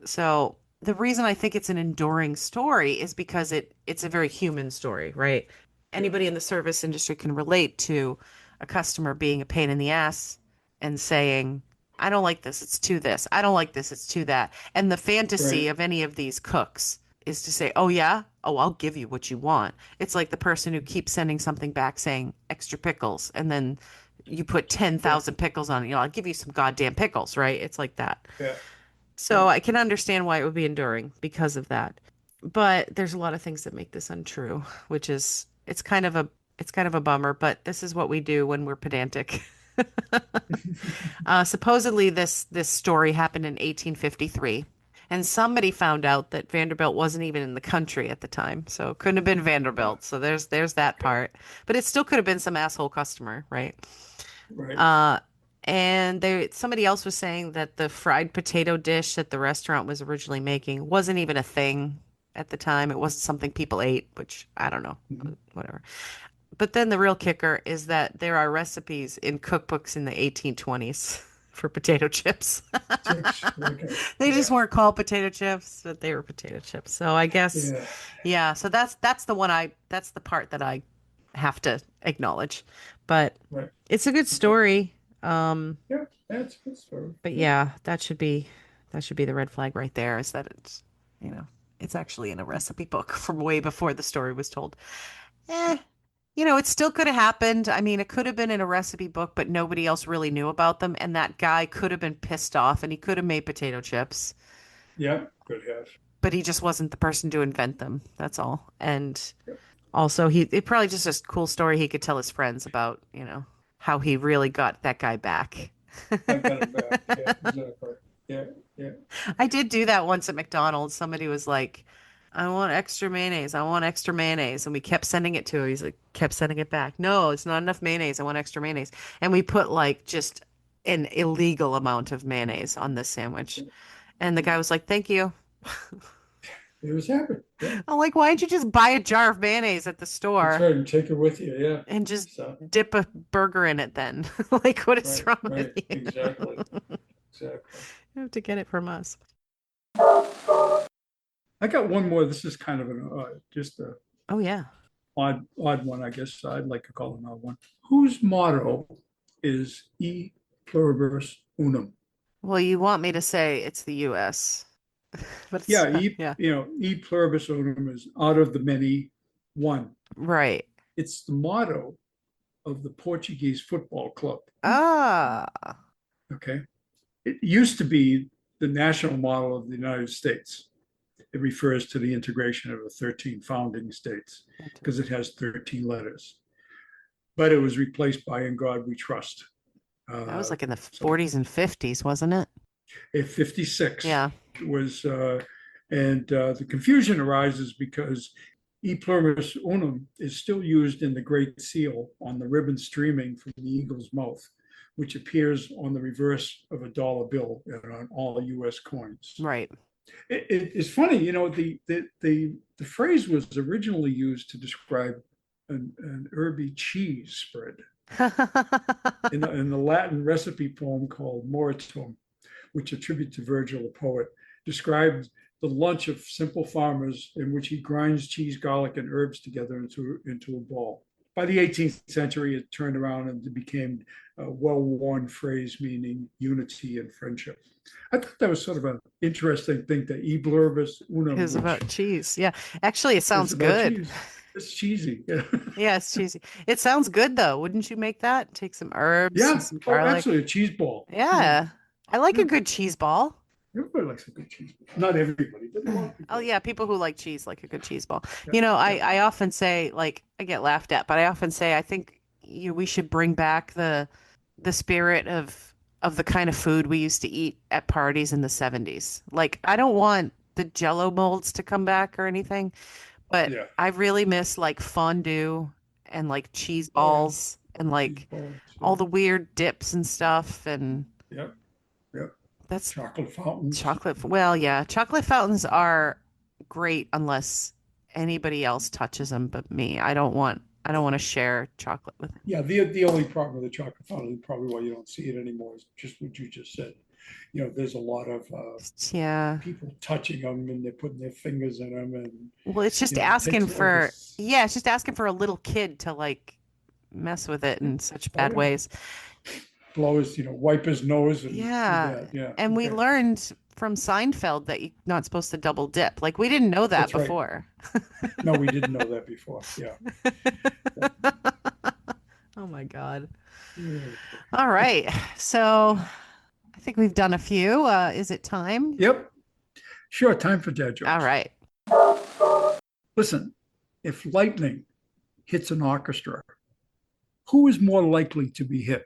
So the reason I think it's an enduring story is because it's a very human story, right? Yeah. Anybody in the service industry can relate to a customer being a pain in the ass and saying, I don't like this, it's too this. I don't like this, it's too that. And the fantasy Right. of any of these cooks is to say, oh yeah, oh, I'll give you what you want. It's like the person who keeps sending something back saying extra pickles, and then you put Yeah. 10,000 pickles on it. I'll give you some goddamn pickles, right? It's like that. Yeah. Yeah. So I can understand why it would be enduring because of that. But there's a lot of things that make this untrue, which is it's kind of a bummer, but this is what we do when we're pedantic. Supposedly, this story happened in 1853, and somebody found out that Vanderbilt wasn't even in the country at the time, so it couldn't have been Yeah, Vanderbilt. So there's that okay, part, but it still could have been some asshole customer, right? right. Uh, and somebody else was saying that the fried potato dish that the restaurant was originally making wasn't even a thing at the time. It wasn't something people ate, which I don't know, Mhm. whatever. But then the real kicker is that there are recipes in cookbooks in the 1820s for potato chips. Six, okay, They just yeah, weren't called potato chips, but they were potato chips. So I guess, yeah, yeah, so that's the one that's the part that I have to acknowledge. But right, it's a good okay, story. yeah, that's a good story. But Yeah, yeah, that should be the red flag right there, is that it's actually in a recipe book from way before the story was told. Eh, it still could have happened. I mean, it could have been in a recipe book, but nobody else really knew about them. And that guy could have been pissed off and he could have made potato chips, yeah, good have. but he just wasn't the person to invent them. That's all. And Yep, also, it probably just a cool story he could tell his friends about, how he really got that guy back. I got it back. Yeah, exactly. Yeah, yeah. I did do that once at McDonald's. Somebody was like, I want extra mayonnaise. I want extra mayonnaise. And we kept sending it to him. He's like, kept sending it back. No, it's not enough mayonnaise. I want extra mayonnaise. And we put like just an illegal amount of mayonnaise on this sandwich. And the guy was like, thank you. It was happening. Yeah, I'm like, why didn't you just buy a jar of mayonnaise at the that's store right. And take it with you. Yeah. and just So, dip a burger in it then? Like, what is right, wrong with right. you? Exactly. Exactly. You have to get it from us. I got one more. This is kind of an just a Oh, yeah. odd one, I guess. I'd like to call it an odd one. Whose motto is E pluribus unum? Well, you want me to say it's the US, but it's, Yeah, yeah, E pluribus unum is out of the many, one. right. It's the motto of the Portuguese football club. Ah, Okay. It used to be the national motto of the United States. It refers to the integration of the 13 founding states because it has 13 letters. But it was replaced by In God We Trust. that was Uh, like in the so 40s and 50s, wasn't it? if 56 Yeah, was, and the confusion arises because E pluribus unum is still used in the Great Seal on the ribbon streaming from the eagle's mouth, which appears on the reverse of a dollar bill and on all US coins. right. It's funny, the phrase was originally used to describe an herby cheese spread in the Latin recipe poem called Moritum, which a tribute to Virgil, the poet, described the lunch of simple farmers in which he grinds cheese, garlic, and herbs together into a ball. By the 18th century, it turned around and it became a well-worn phrase meaning unity and friendship. I thought that was sort of an interesting thing that E pluribus It unum, was which about cheese. Yeah. Actually, it is sounds about good. cheese. It's cheesy. Yeah, it's cheesy. It sounds good though. Wouldn't you make that? Take some herbs and Yeah. some Oh, garlic. absolutely. A cheese ball. Yeah. Yeah. I like a Yeah. good cheese ball. Everybody likes a good cheese ball. Not everybody, but a lot of Oh people like yeah, a good people cheese who like cheese like a good cheese ball. ball. Yeah. I often say, like, I get laughed at, but I often say I think we should bring back the spirit of the kind of food we used to eat at parties in the 70s. Like, I don't want the Jello molds to come back or anything, but Yeah. I really miss like fondue and like cheese Oh, yeah. balls and Cheese like balls. all Yeah. the weird dips and stuff, and Yep. Yep. that's Chocolate fountains. chocolate. Well, yeah, chocolate fountains are great unless anybody else touches them but me. I don't want to share chocolate with. Yeah. The only problem with the chocolate fountain, probably why you don't see it anymore, is just what you just said. There's a lot of Yeah. people touching them and they're putting their fingers in them, and Well, it's just it takes asking away for, this. yeah, it's just asking for a little kid to like mess with it in such Oh bad yeah. ways. Blow his, wipe his nose and do Yeah. that. Yeah. And we Okay. learned from Seinfeld that you're not supposed to double dip. Like, we didn't know that That's right. before. No, we didn't know that before. Yeah. Oh my God. Yeah. All right. So I think we've done a few. Is it time? Yep. Sure. Time for dad All jokes. right. Listen, if lightning hits an orchestra, who is more likely to be hit?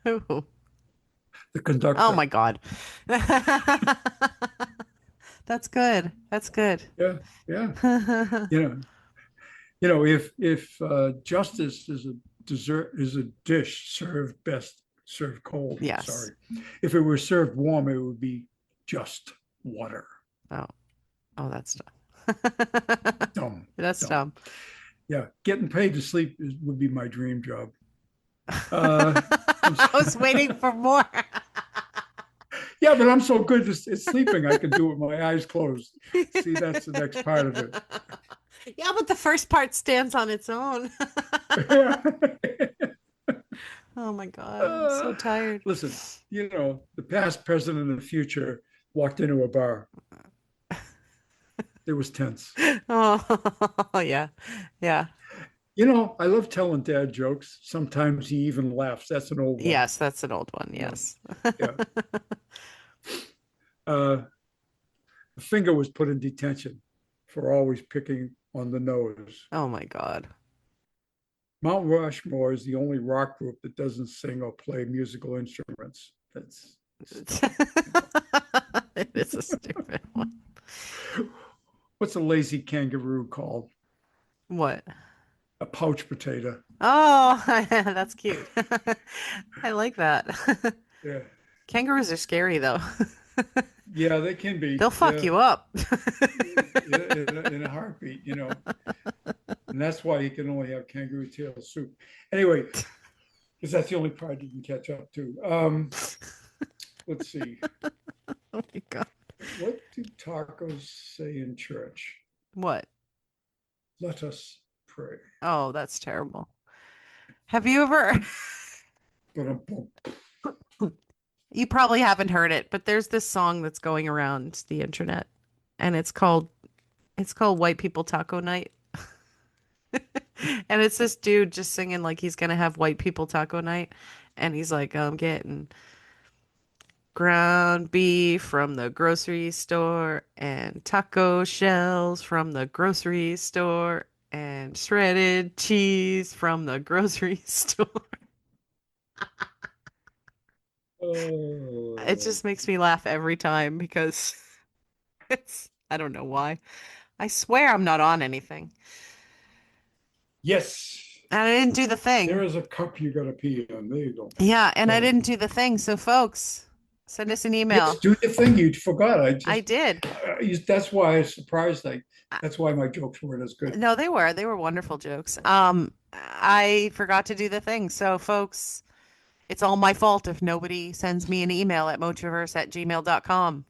Ooh. the Oh conductor. my God. That's good. That's good. Yeah, yeah. You know, if justice is a dessert is a dish served best served cold. Yes. Sorry, if it were served warm, it would be just water. Oh, oh, that's dumb. Dumb, That's dumb. dumb. Yeah, getting paid to sleep would be my dream job. Uh, I'm, I was waiting for more. yeah, but I'm so good at sleeping, I can do it with my eyes closed. See, that's the next part of it. Yeah, but the first part stands on its own. Yeah. Oh my God, I'm so Uh, tired. listen, the past, present, and the future walked into a bar. It was tense. Oh, yeah. Yeah. I love telling dad jokes. Sometimes he even laughs. That's an old one. Yes, that's an old one. You know, Yes. yeah. Uh, the finger was put in detention for always picking on the nose. Oh my God. Mount Rushmore is the only rock group that doesn't sing or play musical instruments. That's stupid. It is a stupid one. What's a lazy kangaroo called? What? A pouch potato. Oh, that's cute. I like that. Yeah. Kangaroos are scary though. Yeah, they can be. They'll fuck Yeah. you up. In a heartbeat. And that's why you can only have kangaroo tail soup. Anyway, because that's the only part you can catch up to. Let's see. Oh my God. What do tacos say in church? What? Let us pray. Oh, that's terrible. Have you ever? But You probably haven't heard it, but there's this song that's going around the internet, and it's called White People Taco Night. And it's this dude just singing like he's gonna have white people taco night, and he's like, I'm getting ground beef from the grocery store and taco shells from the grocery store and shredded cheese from the grocery store. It oh, just makes me laugh every time because I don't know why. I swear I'm not on anything. yes, And I didn't do the there thing. is a cup you got to pee on. There you go. Yeah, and I So, didn't do the thing. So folks, send us an yes, email. do your thing. You forgot. I did. That's why I was surprised. That's why my jokes weren't as good. No, they were wonderful jokes. I forgot to do the thing. So folks, it's all my fault if nobody sends me an email at mocciaverse@gmail.com,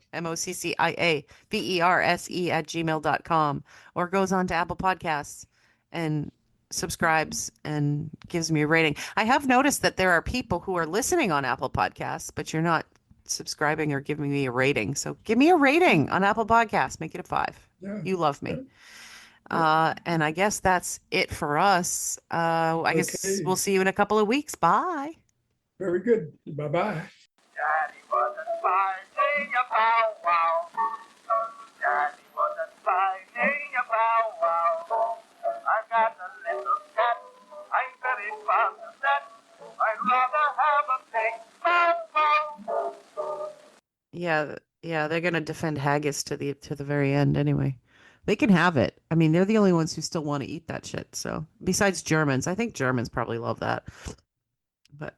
MOCCIAVERSE@gmail.com, or goes on to Apple Podcasts and subscribes and gives me a rating. I have noticed that there are people who are listening on Apple Podcasts, but you're not subscribing or giving me a rating. So give me a rating on Apple Podcasts. Make it a 5. Yeah. You love Yeah. me. Yeah. And I guess that's it for us. I guess we'll Okay. see you in a couple of weeks. Bye. Very good. Bye bye. Daddy wasn't fighting a powwow. Daddy wasn't fighting a powwow. I've got a little cat. I'm very fond of that. I'd rather have a pig. Bow wow. Yeah, yeah, they're gonna defend haggis to the very end anyway. They can have it. I mean, they're the only ones who still want to eat that shit. So, besides Germans, I think Germans probably love that. But